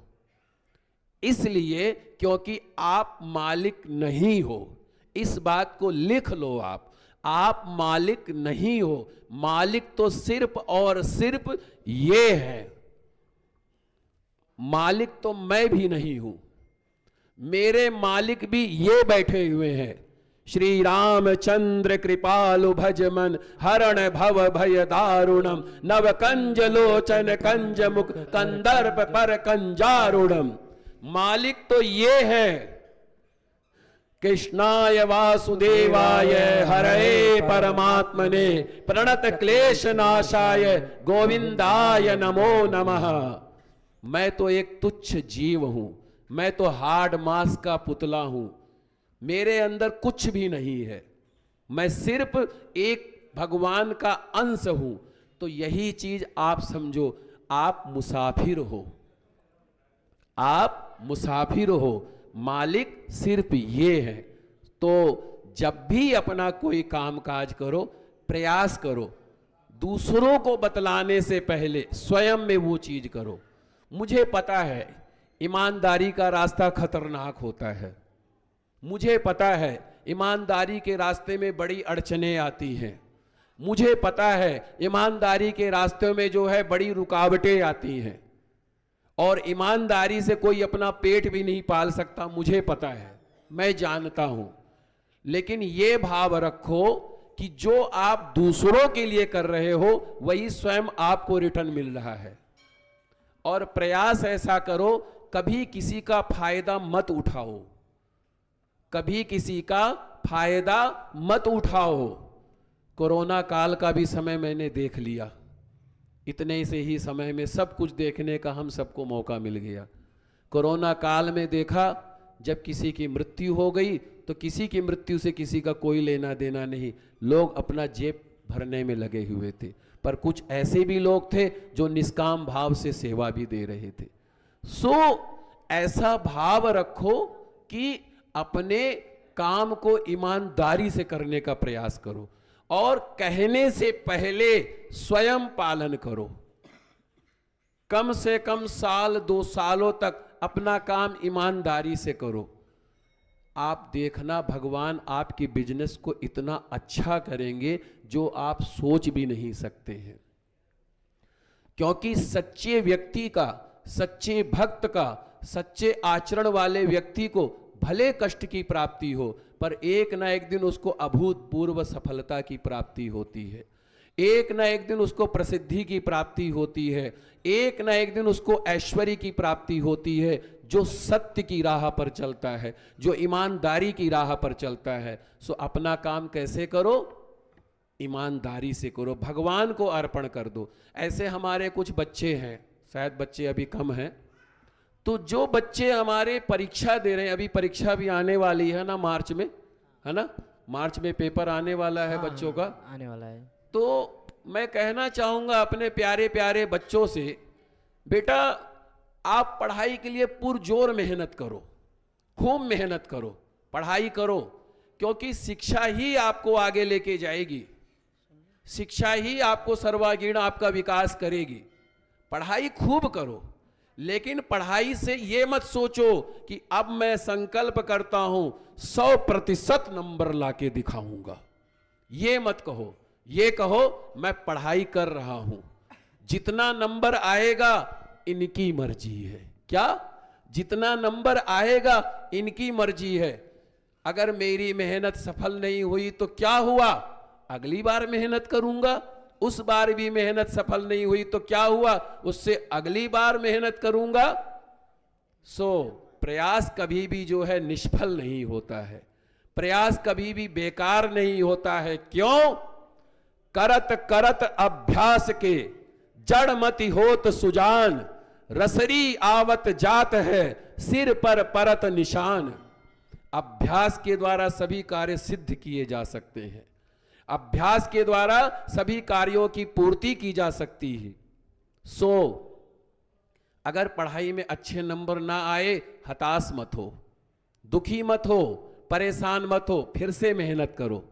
इसलिए क्योंकि आप मालिक नहीं हो। इस बात को लिख लो, आप मालिक नहीं हो, मालिक तो सिर्फ और सिर्फ ये है। मालिक तो मैं भी नहीं हूं, मेरे मालिक भी ये बैठे हुए हैं। श्री रामचंद्र कृपालु भजमन हरण भव भय दारुणम नव कंज लोचन कंज मुख कंदर्प पर कंजारुणम। मालिक तो ये है कृष्णाय वासुदेवाय हरे परमात्मने प्रणत क्लेश नाशाय गोविंदाय नमो नमः। मैं तो एक तुच्छ जीव हूं, मैं तो हार्ड मांस का पुतला हूं, मेरे अंदर कुछ भी नहीं है, मैं सिर्फ एक भगवान का अंश हूं। तो यही चीज आप समझो, आप मुसाफिर हो, आप मुसाफिर हो, मालिक सिर्फ ये है। तो जब भी अपना कोई काम काज करो, प्रयास करो, दूसरों को बतलाने से पहले स्वयं में वो चीज करो। मुझे पता है ईमानदारी का रास्ता खतरनाक होता है, मुझे पता है ईमानदारी के रास्ते में बड़ी अड़चनें आती हैं, मुझे पता है ईमानदारी के रास्ते में जो है बड़ी रुकावटें आती हैं, और ईमानदारी से कोई अपना पेट भी नहीं पाल सकता, मुझे पता है, मैं जानता हूं। लेकिन ये भाव रखो कि जो आप दूसरों के लिए कर रहे हो वही स्वयं आपको रिटर्न मिल रहा है। और प्रयास ऐसा करो, कभी किसी का फायदा मत उठाओ, कभी किसी का फायदा मत उठाओ। कोरोना काल का भी समय मैंने देख लिया, इतने से ही समय में सब कुछ देखने का हम सबको मौका मिल गया। कोरोना काल में देखा, जब किसी की मृत्यु हो गई तो किसी की मृत्यु से किसी का कोई लेना देना नहीं, लोग अपना जेब भरने में लगे हुए थे। पर कुछ ऐसे भी लोग थे जो निष्काम भाव से सेवा भी दे रहे थे। सो ऐसा भाव रखो कि अपने काम को ईमानदारी से करने का प्रयास करो, और कहने से पहले स्वयं पालन करो। कम से कम साल 2 सालों तक अपना काम ईमानदारी से करो। आप देखना भगवान आपकी बिजनेस को इतना अच्छा करेंगे जो आप सोच भी नहीं सकते हैं। क्योंकि सच्चे व्यक्ति का, सच्चे भक्त का, सच्चे आचरण वाले व्यक्ति को भले कष्ट की प्राप्ति हो, पर एक ना एक दिन उसको अभूतपूर्व सफलता की प्राप्ति होती है, एक ना एक दिन उसको प्रसिद्धि की प्राप्ति होती है, एक ना एक दिन उसको ऐश्वर्य की प्राप्ति होती है। जो सत्य की राह पर चलता है, जो ईमानदारी की राह पर चलता है। सो अपना काम कैसे करो? ईमानदारी से करो, भगवान को अर्पण कर दो। ऐसे हमारे कुछ बच्चे हैं, शायद बच्चे अभी कम हैं, तो जो बच्चे हमारे परीक्षा दे रहे हैं, अभी परीक्षा भी आने वाली है ना मार्च में, है ना, मार्च में पेपर आने वाला है, बच्चों का आने वाला है। तो मैं कहना चाहूंगा अपने प्यारे प्यारे बच्चों से, बेटा आप पढ़ाई के लिए पुरजोर मेहनत करो, खूब मेहनत करो, पढ़ाई करो, क्योंकि शिक्षा ही आपको आगे लेके जाएगी, शिक्षा ही आपको सर्वांगीण आपका विकास करेगी। पढ़ाई खूब करो, लेकिन पढ़ाई से ये मत सोचो कि अब मैं संकल्प करता हूं 100% नंबर लाके दिखाऊंगा। ये मत कहो, ये कहो मैं पढ़ाई कर रहा हूं, जितना नंबर आएगा इनकी मर्जी है। क्या? जितना नंबर आएगा इनकी मर्जी है। अगर मेरी मेहनत सफल नहीं हुई तो क्या हुआ, अगली बार मेहनत करूंगा। उस बार भी मेहनत सफल नहीं हुई तो क्या हुआ, उससे अगली बार मेहनत करूंगा। सो प्रयास कभी भी जो है निष्फल नहीं होता है, प्रयास कभी भी बेकार नहीं होता है। क्यों? करत करत अभ्यास के जड़ मति होत सुजान, रसरी आवत जात है सिर पर परत निशान। अभ्यास के द्वारा सभी कार्य सिद्ध किए जा सकते हैं, अभ्यास के द्वारा सभी कार्यों की पूर्ति की जा सकती है। सो अगर पढ़ाई में अच्छे नंबर ना आए, हताश मत हो, दुखी मत हो, परेशान मत हो, फिर से मेहनत करो।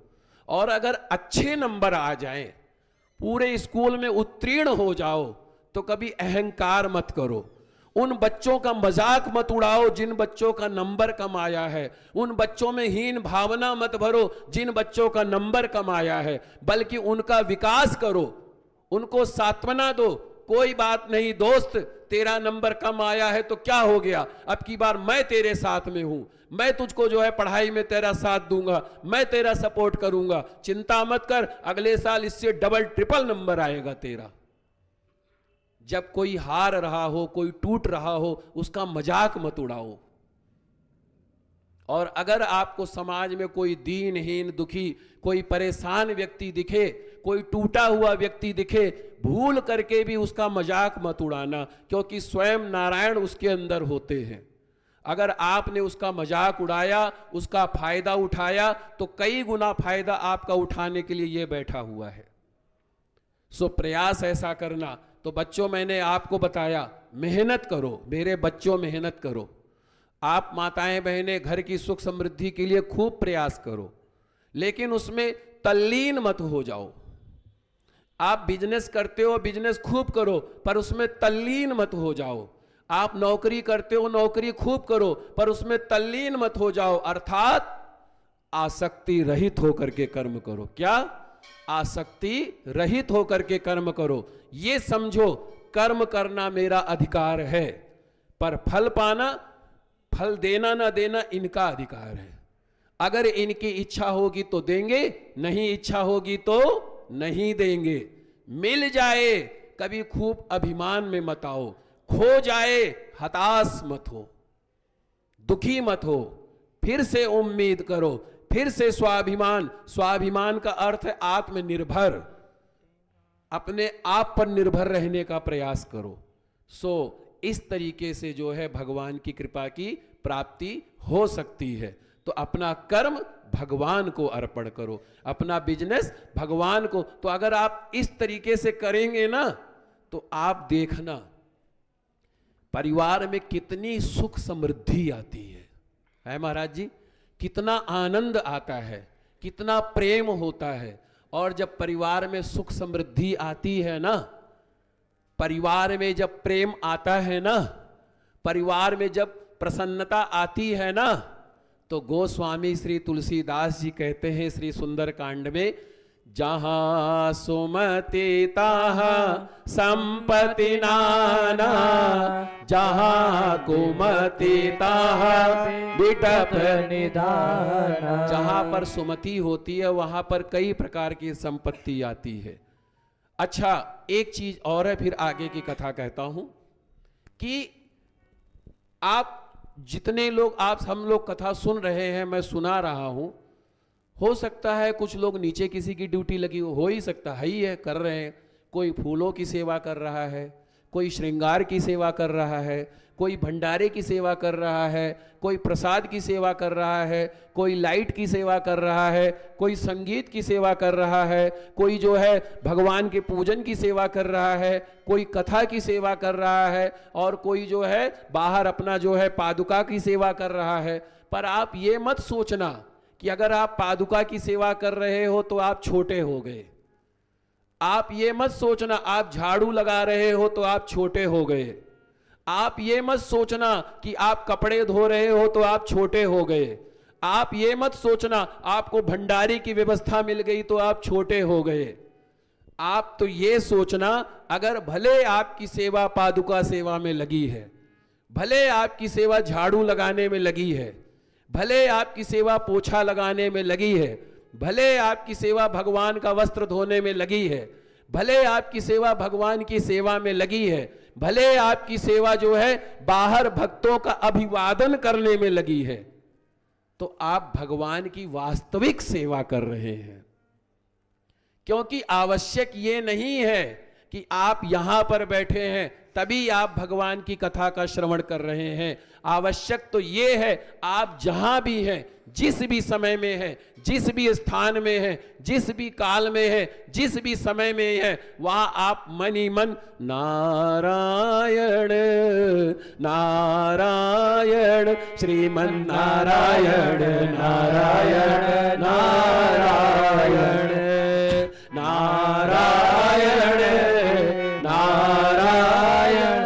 और अगर अच्छे नंबर आ जाएं, पूरे स्कूल में उत्तीर्ण हो जाओ, तो कभी अहंकार मत करो। उन बच्चों का मजाक मत उड़ाओ जिन बच्चों का नंबर कम आया है, उन बच्चों में हीन भावना मत भरो जिन बच्चों का नंबर कम आया है, बल्कि उनका विकास करो, उनको सांत्वना दो। कोई बात नहीं दोस्त, तेरा नंबर कम आया है तो क्या हो गया, अब की बार मैं तेरे साथ में हूं, मैं तुझको जो है पढ़ाई में तेरा साथ दूंगा, मैं तेरा सपोर्ट करूंगा, चिंता मत कर, अगले साल इससे डबल ट्रिपल नंबर आएगा तेरा। जब कोई हार रहा हो, कोई टूट रहा हो, उसका मजाक मत उड़ाओ। और अगर आपको समाज में कोई दीनहीन, दुखी, कोई परेशान व्यक्ति दिखे, कोई टूटा हुआ व्यक्ति दिखे, भूल करके भी उसका मजाक मत उड़ाना, क्योंकि स्वयं नारायण उसके अंदर होते हैं। अगर आपने उसका मजाक उड़ाया, उसका फायदा उठाया, तो कई गुना फायदा आपका उठाने के लिए ये बैठा हुआ है। सो प्रयास ऐसा करना। तो बच्चों, मैंने आपको बताया, मेहनत करो मेरे बच्चों, मेहनत करो। आप माताएं बहनें घर की सुख समृद्धि के लिए खूब प्रयास करो, लेकिन उसमें तल्लीन मत हो जाओ। आप बिजनेस करते हो, बिजनेस खूब करो, पर उसमें तल्लीन मत हो जाओ। आप नौकरी करते हो, नौकरी खूब करो, पर उसमें तल्लीन मत हो जाओ। अर्थात आसक्ति रहित होकर के कर्म करो। क्या? आसक्ति रहित होकर के कर्म करो। ये समझो, कर्म करना मेरा अधिकार है, पर फल पाना, फल देना ना देना इनका अधिकार है। अगर इनकी इच्छा होगी तो देंगे, नहीं इच्छा होगी तो नहीं देंगे। मिल जाए कभी खूब अभिमान में मत आओ, खो जाए हताश मत हो, दुखी मत हो, फिर से उम्मीद करो, फिर से स्वाभिमान। स्वाभिमान का अर्थ है आत्मनिर्भर, अपने आप पर निर्भर रहने का प्रयास करो। सो इस तरीके से जो है भगवान की कृपा की प्राप्ति हो सकती है। तो अपना कर्म भगवान को अर्पण करो, अपना बिजनेस भगवान को। तो अगर आप इस तरीके से करेंगे ना, तो आप देखना परिवार में कितनी सुख समृद्धि आती है महाराज जी, कितना आनंद आता है, कितना प्रेम होता है। और जब परिवार में सुख समृद्धि आती है ना, परिवार में जब प्रेम आता है ना, परिवार में जब प्रसन्नता आती है ना, तो गोस्वामी श्री तुलसीदास जी कहते हैं श्री सुंदर कांड में, जहां सुमति तहाँ संपत्ति नाना, जहां कुमति तहाँ बिटप निधाना। जहां पर सुमति होती है वहां पर कई प्रकार की संपत्ति आती है। अच्छा, एक चीज और है, फिर आगे की कथा कहता हूं कि आप जितने लोग, आप हम लोग कथा सुन रहे हैं, मैं सुना रहा हूं, हो सकता है कुछ लोग नीचे किसी की ड्यूटी लगी हो ही सकता है, ही है, कर रहे हैं। कोई फूलों की सेवा कर रहा है, कोई श्रृंगार की सेवा कर रहा है, कोई भंडारे की सेवा कर रहा है, कोई प्रसाद की सेवा कर रहा है, कोई लाइट की सेवा कर रहा है, कोई संगीत की सेवा कर रहा है, कोई जो है भगवान के पूजन की सेवा कर रहा है, कोई कथा की सेवा कर रहा है, और कोई जो है बाहर अपना जो है पादुका की सेवा कर रहा है। पर आप ये मत सोचना कि अगर आप पादुका की सेवा कर रहे हो तो आप छोटे हो गए। आप ये मत सोचना आप झाड़ू लगा रहे हो तो आप छोटे हो गए। आप ये मत सोचना कि आप कपड़े धो रहे हो तो आप छोटे हो गए। आप ये मत सोचना आपको भंडारी की व्यवस्था मिल गई तो आप छोटे हो गए। आप तो ये सोचना, अगर भले आपकी सेवा पादुका सेवा में लगी है, भले आपकी सेवा झाड़ू लगाने में लगी है, भले आपकी सेवा पोछा लगाने में लगी है, भले आपकी सेवा भगवान का वस्त्र धोने में लगी है, भले आपकी सेवा भगवान की सेवा में लगी है, भले आपकी सेवा जो है बाहर भक्तों का अभिवादन करने में लगी है, तो आप भगवान की वास्तविक सेवा कर रहे हैं। क्योंकि आवश्यक ये नहीं है कि आप यहां पर बैठे हैं तभी आप भगवान की कथा का श्रवण कर रहे हैं। आवश्यक तो ये है आप जहां भी हैं, जिस भी समय में हैं, जिस भी स्थान में हैं, जिस भी काल में हैं, जिस भी समय में हैं, वहां आप मन ही मन नारायण नारायण श्रीमन नारायण नारायण नारायण नारायण नारायण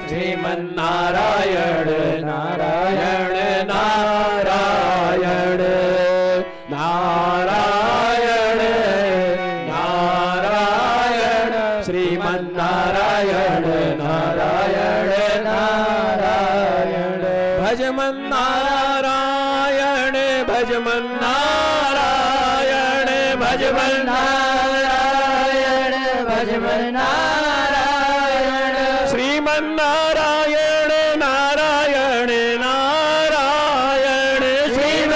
श्रीमन नारायण नारायण नारायण नारायण नारायण श्रीमन नारायण नारायण नारायण भजमन नारायण भजमन नारायण भजमन नारायण भजमन नारायण श्रीमन नारायण नारायण नारायण श्रीमन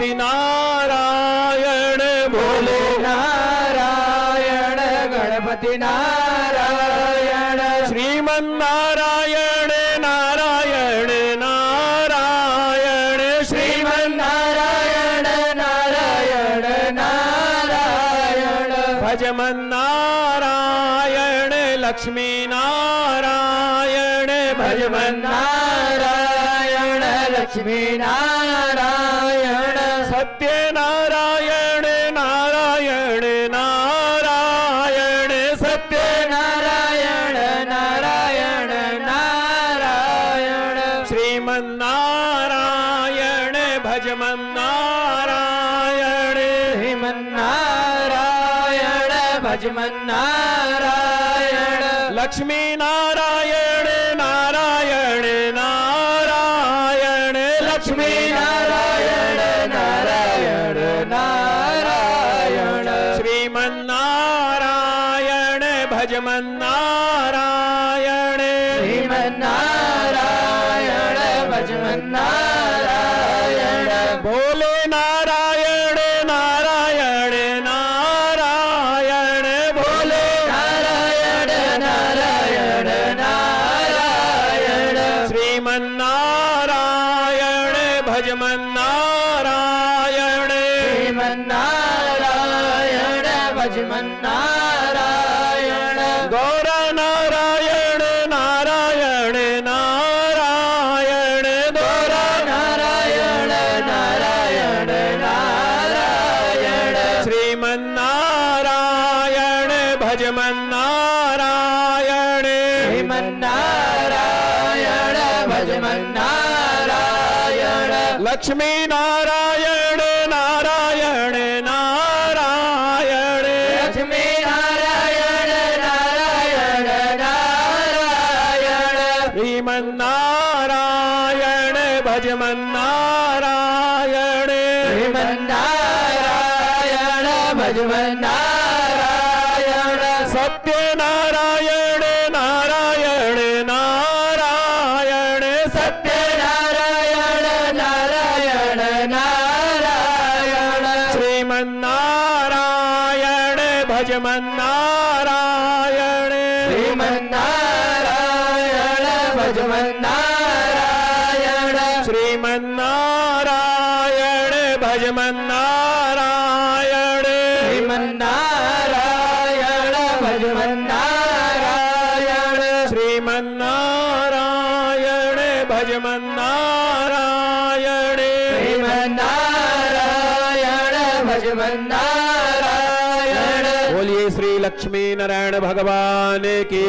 गणपति नारायण भोले नारायण गणपति नारायण श्रीमन नारायण नारायण नारायण श्रीमन नारायण नारायण नारायण भजमन नारायण लक्ष्मी नारायण भजमन नारायण लक्ष्मी नारायण सत्य नारायण नारायण नारायण सत्य नारायण नारायण नारायण श्रीमन नारायण भजमन नारायण श्रीमन नारायण भजमन नारायण लक्ष्मी नारायण नारायण नारायण लक्ष्मी नारायण नारायण नारायण श्रीमन नारायण भजमन नारायण श्रीमन नारायण भजमन नारायण भोले नारायण नारायण नारायण भोले नारायण नारायण नारायण श्रीमन नारायण भजमन नारायण श्रीमन नारायण भजमन नारायण गौर नारायण नारायण नारायण गौर नारायण नारायण नारायण श्रीमन नारायण भजमन नारायण श्रीमन नारायण भजमन नारायण लक्ष्मी नारायण नारायण नारायण लक्ष्मी नारायण नारायण नारायण श्रीमन नारायण भजमन नारायण श्रीमन नारायण भजमन नारायण सत्य नारायण नारायण नारायण सत्य नारायण नारायण नारायण श्रीमन नारायण भजमन नारायण श्रीमन नारायण भजमन नारायण श्रीमन नारायण भजमन नारायण श्रीमन नारायण भजमन नारायण श्रीमन नारायण भजमन नारायण श्रीमन नारायण भजमन नारायण बोलिए श्री लक्ष्मी नारायण भगवान की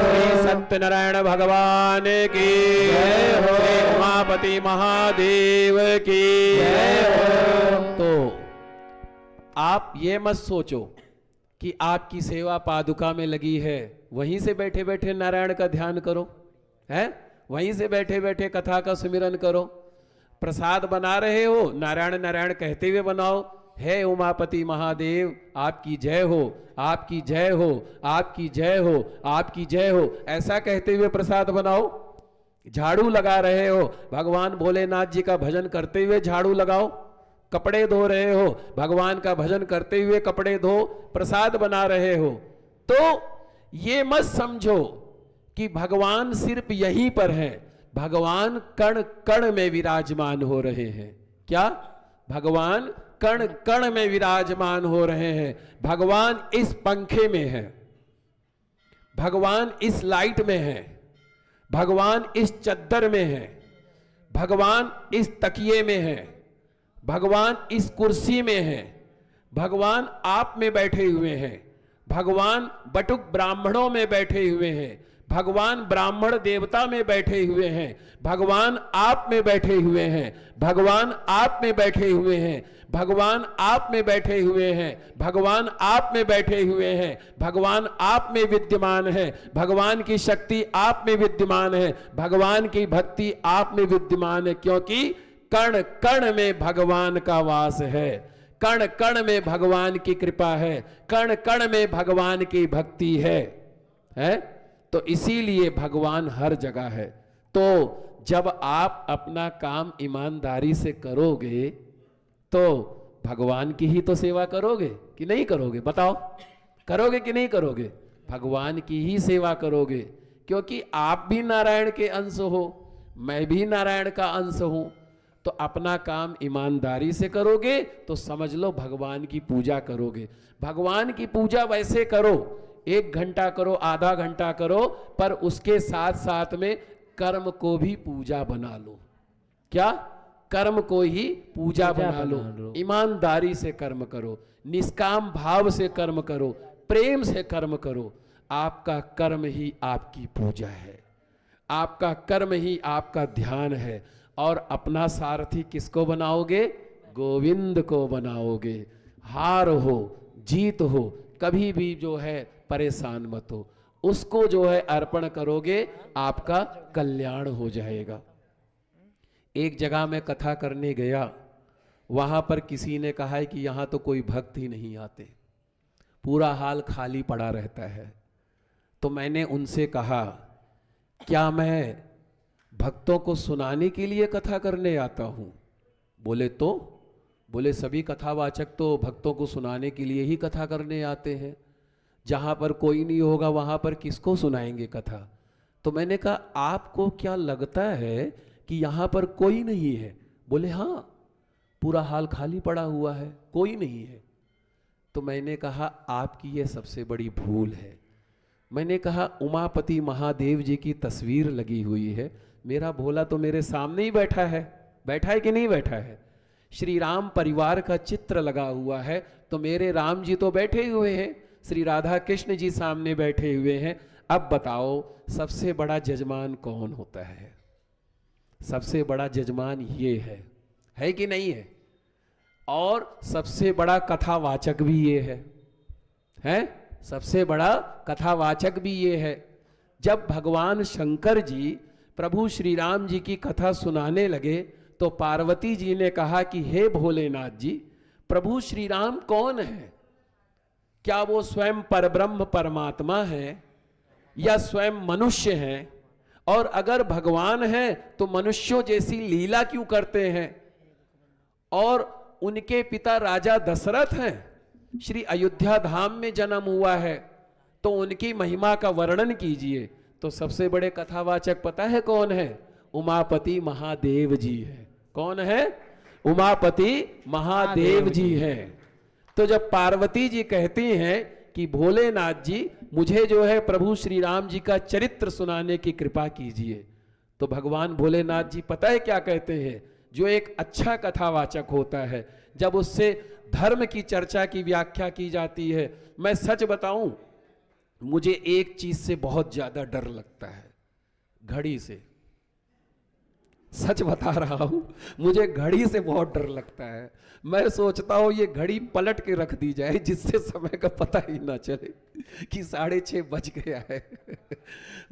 श्री सत्यनारायण भगवान की श्री उमापति महादेव की तो आप ये मत सोचो कि आपकी सेवा पादुका में लगी है, वहीं से बैठे बैठे नारायण का ध्यान करो, है वहीं से बैठे बैठे कथा का सुमिरन करो। प्रसाद बना रहे हो, नारायण नारायण कहते हुए बनाओ। हे उमापति महादेव आपकी जय हो, आपकी जय हो, आपकी जय हो, आपकी जय हो, ऐसा कहते हुए प्रसाद बनाओ। झाड़ू लगा रहे हो, भगवान भोलेनाथ जी का भजन करते हुए झाड़ू लगाओ। कपड़े धो रहे हो, भगवान का भजन करते हुए कपड़े धो, प्रसाद बना रहे हो। तो ये मत समझो कि भगवान सिर्फ यहीं पर है, भगवान कण कण में विराजमान हो रहे हैं। क्या? भगवान कण कण में विराजमान हो रहे हैं। भगवान इस पंखे में है, भगवान इस लाइट में है, भगवान इस चद्दर में है, भगवान इस तकिए में है, भगवान इस कुर्सी में है, भगवान आप में बैठे हुए हैं, भगवान बटुक ब्राह्मणों में बैठे हुए हैं, भगवान ब्राह्मण देवता में बैठे हुए हैं, भगवान आप में बैठे हुए हैं, भगवान आप में बैठे हुए हैं, भगवान आप में बैठे हुए हैं, भगवान आप में बैठे हुए हैं, भगवान आप में विद्यमान है, भगवान की शक्ति आप में विद्यमान है, भगवान की भक्ति आप में विद्यमान है। क्योंकि कण कण में भगवान का वास है, कण कण में भगवान की कृपा है, कण कण में भगवान की भक्ति है? तो इसीलिए भगवान हर जगह है। तो जब आप अपना काम ईमानदारी से करोगे, तो भगवान की ही तो सेवा करोगे कि नहीं करोगे? बताओ, करोगे कि नहीं करोगे? भगवान की ही सेवा करोगे, क्योंकि आप भी नारायण के अंश हो, मैं भी नारायण का अंश हूं। तो अपना काम ईमानदारी से करोगे तो समझ लो भगवान की पूजा करोगे। भगवान की पूजा वैसे करो, 1 घंटा करो, आधा घंटा करो, पर उसके साथ साथ में कर्म को भी पूजा बना लो। क्या? कर्म को ही पूजा बना लो। ईमानदारी से कर्म करो, निष्काम भाव से कर्म करो, प्रेम से कर्म करो। आपका कर्म ही आपकी पूजा है, आपका कर्म ही आपका ध्यान है। और अपना सारथी किसको बनाओगे? गोविंद को बनाओगे। हार हो जीत हो, कभी भी जो है परेशान मत हो, उसको जो है अर्पण करोगे, आपका कल्याण हो जाएगा। एक जगह मैं कथा करने गया, वहां पर किसी ने कहा है कि यहां तो कोई भक्त ही नहीं आते, पूरा हाल खाली पड़ा रहता है। तो मैंने उनसे कहा, क्या मैं भक्तों को सुनाने के लिए कथा करने आता हूं? बोले तो? बोले सभी कथावाचक तो भक्तों को सुनाने के लिए ही कथा करने आते हैं, जहां पर कोई नहीं होगा वहां पर किसको सुनाएंगे कथा? तो मैंने कहा, आपको क्या लगता है कि यहां पर कोई नहीं है? बोले हाँ, पूरा हाल खाली पड़ा हुआ है, कोई नहीं है। तो मैंने कहा, आपकी ये सबसे बड़ी भूल है। मैंने कहा, उमापति महादेव जी की तस्वीर लगी हुई है, मेरा भोला तो मेरे सामने ही बैठा है कि नहीं बैठा है? श्री राम परिवार का चित्र लगा हुआ है, तो मेरे राम जी तो बैठे हुए हैं, श्री राधा कृष्ण जी सामने बैठे हुए हैं। अब बताओ, सबसे बड़ा जजमान कौन होता है? सबसे बड़ा जजमान ये है कि नहीं है? और सबसे बड़ा कथावाचक भी ये है? सबसे बड़ा कथावाचक भी ये है। जब भगवान शंकर जी प्रभु श्री राम जी की कथा सुनाने लगे, तो पार्वती जी ने कहा कि हे भोलेनाथ जी, प्रभु श्री राम कौन है? क्या वो स्वयं परब्रह्म परमात्मा है या स्वयं मनुष्य हैं? और अगर भगवान है तो मनुष्यों जैसी लीला क्यों करते हैं? और उनके पिता राजा दशरथ हैं, श्री अयोध्या धाम में जन्म हुआ है, तो उनकी महिमा का वर्णन कीजिए। तो सबसे बड़े कथावाचक पता है कौन है? उमापति महादेव जी है। कौन है? उमापति महादेव जी है। तो जब पार्वती जी कहती हैं कि भोलेनाथ जी, मुझे जो है प्रभु श्री राम जी का चरित्र सुनाने की कृपा कीजिए, तो भगवान भोलेनाथ जी पता है क्या कहते हैं? जो एक अच्छा कथावाचक होता है, जब उससे धर्म की चर्चा की व्याख्या की जाती है, मैं सच बताऊं, मुझे एक चीज से बहुत ज्यादा डर लगता है, घड़ी से। सच बता रहा हूं, मुझे घड़ी से बहुत डर लगता है। मैं सोचता हूं ये घड़ी पलट के रख दी जाए, जिससे समय का पता ही ना चले कि 6:30 बज गया है।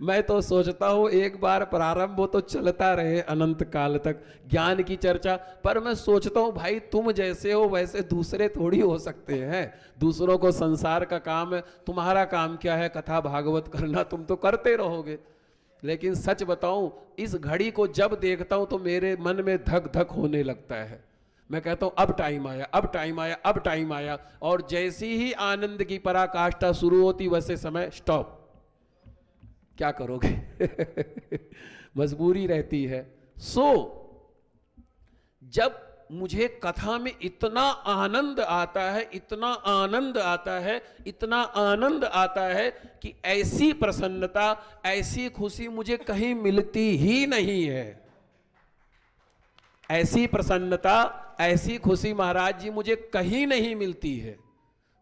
मैं तो सोचता हूं एक बार प्रारंभ हो तो चलता रहे अनंत काल तक ज्ञान की चर्चा। पर मैं सोचता हूं भाई, तुम जैसे हो वैसे दूसरे थोड़ी हो सकते हैं। दूसरों को संसार का काम है, तुम्हारा काम क्या है? कथा भागवत करना, तुम तो करते रहोगे। लेकिन सच बताऊं, इस घड़ी को जब देखता हूं तो मेरे मन में धक धक होने लगता है। मैं कहता हूं अब टाइम आया, अब टाइम आया, अब टाइम आया। और जैसी ही आनंद की पराकाष्ठा शुरू होती वैसे समय स्टॉप। क्या करोगे? मजबूरी रहती है। जब मुझे कथा में इतना आनंद आता है, इतना आनंद आता है, इतना आनंद आता है कि ऐसी प्रसन्नता, ऐसी खुशी मुझे कहीं मिलती ही नहीं है। ऐसी प्रसन्नता, ऐसी खुशी महाराज जी मुझे कहीं नहीं मिलती है।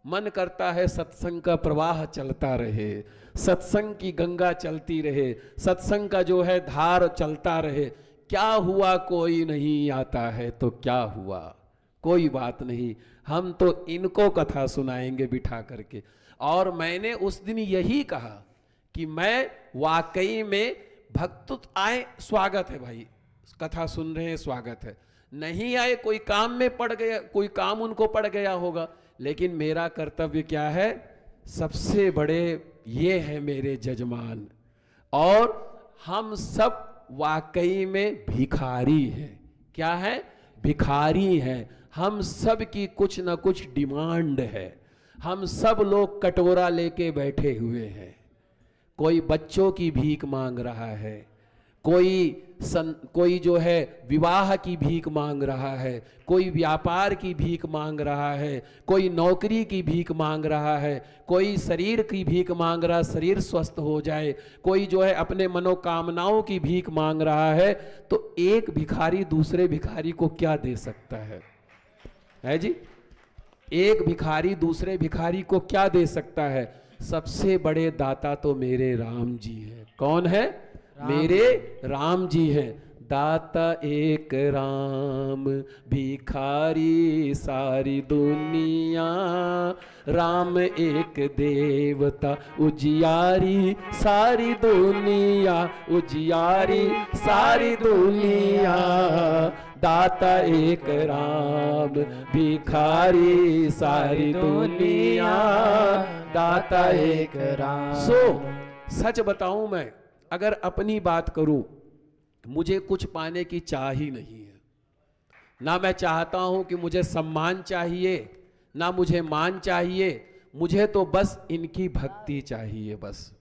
मन करता है सत्संग का प्रवाह चलता रहे, सत्संग की गंगा चलती रहे, सत्संग का जो है धार चलता रहे। क्या हुआ? कोई नहीं आता है तो क्या हुआ? कोई बात नहीं, हम तो इनको कथा सुनाएंगे बिठा करके। और मैंने उस दिन यही कहा कि मैं वाकई में भक्त आए, स्वागत है भाई, कथा सुन रहे हैं, स्वागत है। नहीं आए, कोई काम में पड़ गया, कोई काम उनको पड़ गया होगा। लेकिन मेरा कर्तव्य क्या है? सबसे बड़े ये है मेरे जजमान, और हम सब वाकई में भिखारी हैं। क्या है? भिखारी हैं, हम सब की कुछ ना कुछ डिमांड है। हम सब लोग कटोरा लेके बैठे हुए हैं। कोई बच्चों की भीख मांग रहा है, कोई जो है विवाह की भीख मांग रहा है, कोई व्यापार की भीख मांग रहा है, कोई नौकरी की भीख मांग रहा है, कोई शरीर की भीख मांग रहा है, शरीर स्वस्थ हो जाए, कोई जो है अपने मनोकामनाओं की भीख मांग रहा है। तो एक भिखारी दूसरे भिखारी को क्या दे सकता है जी? एक भिखारी दूसरे भिखारी को क्या दे सकता है? सबसे बड़े दाता तो मेरे राम जी हैं। कौन है? मेरे राम जी हैं। दाता एक राम, भिखारी सारी दुनिया, राम एक देवता, उजियारी सारी दुनिया, उजियारी सारी दुनिया। दाता एक राम, भिखारी सारी दुनिया, दाता एक राम। सच बताऊं, मैं अगर अपनी बात करूं, मुझे कुछ पाने की चाह ही नहीं है। ना मैं चाहता हूं कि मुझे सम्मान चाहिए, ना मुझे मान चाहिए। मुझे तो बस इनकी भक्ति चाहिए। बस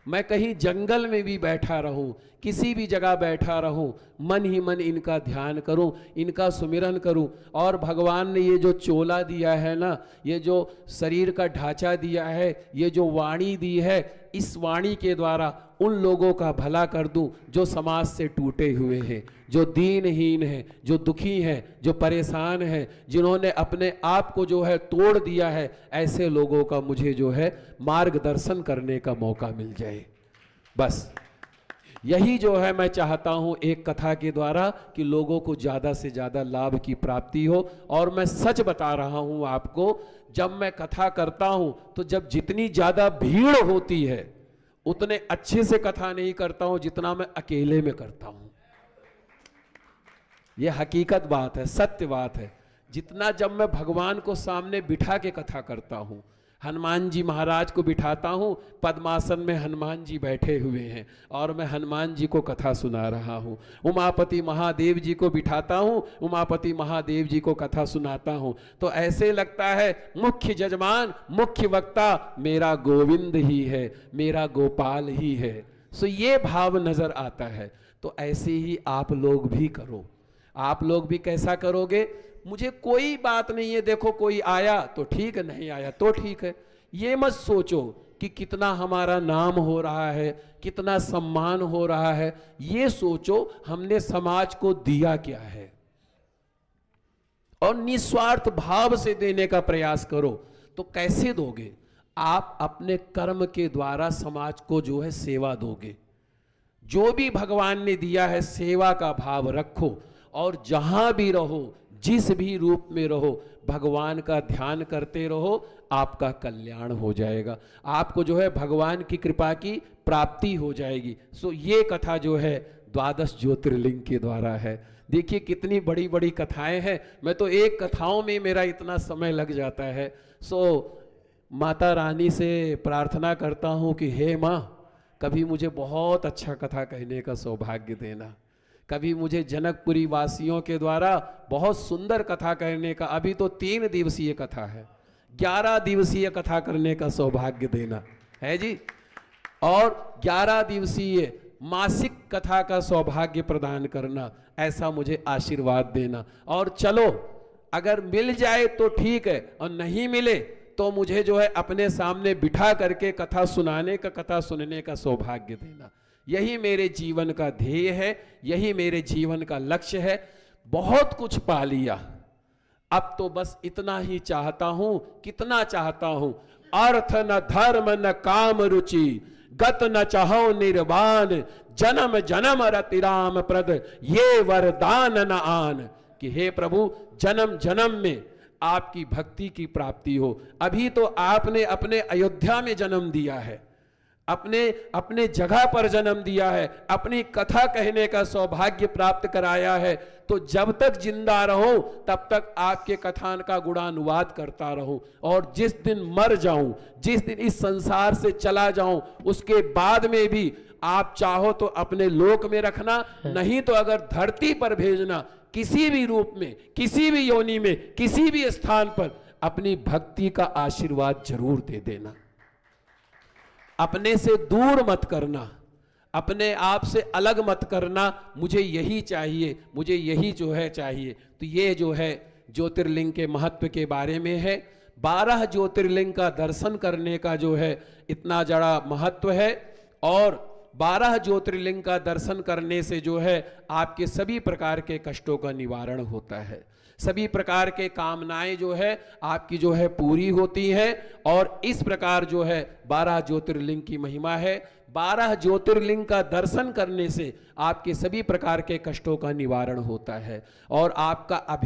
मैं कहीं जंगल में भी बैठा रहूं, किसी भी जगह बैठा रहूं, मन ही मन इनका ध्यान करूं, इनका सुमिरन करूं। और भगवान ने ये जो चोला दिया है ना, ये जो शरीर का ढांचा दिया है, ये जो वाणी दी है, इस वाणी के द्वारा उन लोगों का भला कर दूं जो समाज से टूटे हुए हैं, जो दीनहीन हैं, जो दुखी हैं, जो परेशान हैं, जिन्होंने अपने आप को जो है तोड़ दिया है। ऐसे लोगों का मुझे जो है मार्गदर्शन करने का मौका मिल जाए। बस यही जो है मैं चाहता हूं एक कथा के द्वारा, कि लोगों को ज़्यादा से ज़्यादा लाभ की प्राप्ति हो। और मैं सच बता रहा हूं आपको, जब मैं कथा करता हूं तो जब जितनी ज़्यादा भीड़ होती है उतने अच्छे से कथा नहीं करता हूं जितना मैं अकेले में करता हूं। यह हकीकत बात है, सत्य बात है। जितना जब मैं भगवान को सामने बिठा के कथा करता हूं, हनुमान जी महाराज को बिठाता हूं, पद्मासन में हनुमान जी बैठे हुए हैं और मैं हनुमान जी को कथा सुना रहा हूं। उमापति महादेव जी को बिठाता हूं, उमापति महादेव जी को कथा सुनाता हूं, तो ऐसे लगता है मुख्य जजमान, मुख्य वक्ता मेरा गोविंद ही है, मेरा गोपाल ही है। सो ये भाव नजर आता है। तो ऐसे ही आप लोग भी करो। आप लोग भी कैसा करोगे? मुझे कोई बात नहीं है, देखो कोई आया तो ठीक है, नहीं आया तो ठीक है। ये मत सोचो कि कितना हमारा नाम हो रहा है, कितना सम्मान हो रहा है। ये सोचो हमने समाज को दिया क्या है, और निस्वार्थ भाव से देने का प्रयास करो। तो कैसे दोगे? आप अपने कर्म के द्वारा समाज को जो है सेवा दोगे। जो भी भगवान ने दिया है, सेवा का भाव रखो, और जहां भी रहो, जिस भी रूप में रहो, भगवान का ध्यान करते रहो, आपका कल्याण हो जाएगा। आपको जो है भगवान की कृपा की प्राप्ति हो जाएगी। सो ये कथा जो है 12 ज्योतिर्लिंग के द्वारा है। देखिए कितनी बड़ी बड़ी कथाएं हैं। मैं तो एक कथाओं में मेरा इतना समय लग जाता है। सो माता रानी से प्रार्थना करता हूँ कि हे माँ, कभी मुझे बहुत अच्छा कथा कहने का सौभाग्य देना। कभी मुझे जनकपुरी वासियों के द्वारा बहुत सुंदर कथा करने का, अभी तो 3 दिवसीय कथा है, 11 दिवसीय कथा करने का सौभाग्य देना है जी। और 11 दिवसीय मासिक कथा का सौभाग्य प्रदान करना, ऐसा मुझे आशीर्वाद देना। और चलो अगर मिल जाए तो ठीक है, और नहीं मिले तो मुझे जो है अपने सामने बिठा करके कथा सुनाने का, कथा सुनने का सौभाग्य देना। यही मेरे जीवन का ध्येय है, यही मेरे जीवन का लक्ष्य है। बहुत कुछ पा लिया, अब तो बस इतना ही चाहता हूं। कितना चाहता हूं? अर्थ न धर्म न काम रुचि, गत न चाहो निर्वाण, जन्म जन्म रति राम प्रद, ये वरदान न आन। कि हे प्रभु, जन्म जन्म में आपकी भक्ति की प्राप्ति हो। अभी तो आपने अपने अयोध्या में जन्म दिया है, अपने जगह पर जन्म दिया है, अपनी कथा कहने का सौभाग्य प्राप्त कराया है। तो जब तक जिंदा रहो तब तक आपके कथान का गुणानुवाद करता रहूं, और जिस दिन मर जाऊं, जिस दिन इस संसार से चला जाऊं, उसके बाद में भी आप चाहो तो अपने लोक में रखना, नहीं तो अगर धरती पर भेजना, किसी भी रूप में, किसी भी योनि में, किसी भी स्थान पर अपनी भक्ति का आशीर्वाद जरूर दे देना। अपने से दूर मत करना, अपने आप से अलग मत करना, मुझे यही चाहिए, मुझे यही जो है चाहिए। तो ये जो है ज्योतिर्लिंग के महत्व के बारे में है। 12 ज्योतिर्लिंग का दर्शन करने का जो है इतना बड़ा महत्व है, और 12 ज्योतिर्लिंग का दर्शन करने से जो है आपके सभी प्रकार के कष्टों का निवारण होता है, सभी प्रकार के कामनाएं जो है आपकी जो है पूरी होती हैं। और इस प्रकार जो है 12 ज्योतिर्लिंग की महिमा है। 12 ज्योतिर्लिंग का दर्शन करने से आपके सभी प्रकार के कष्टों का निवारण होता है और आपका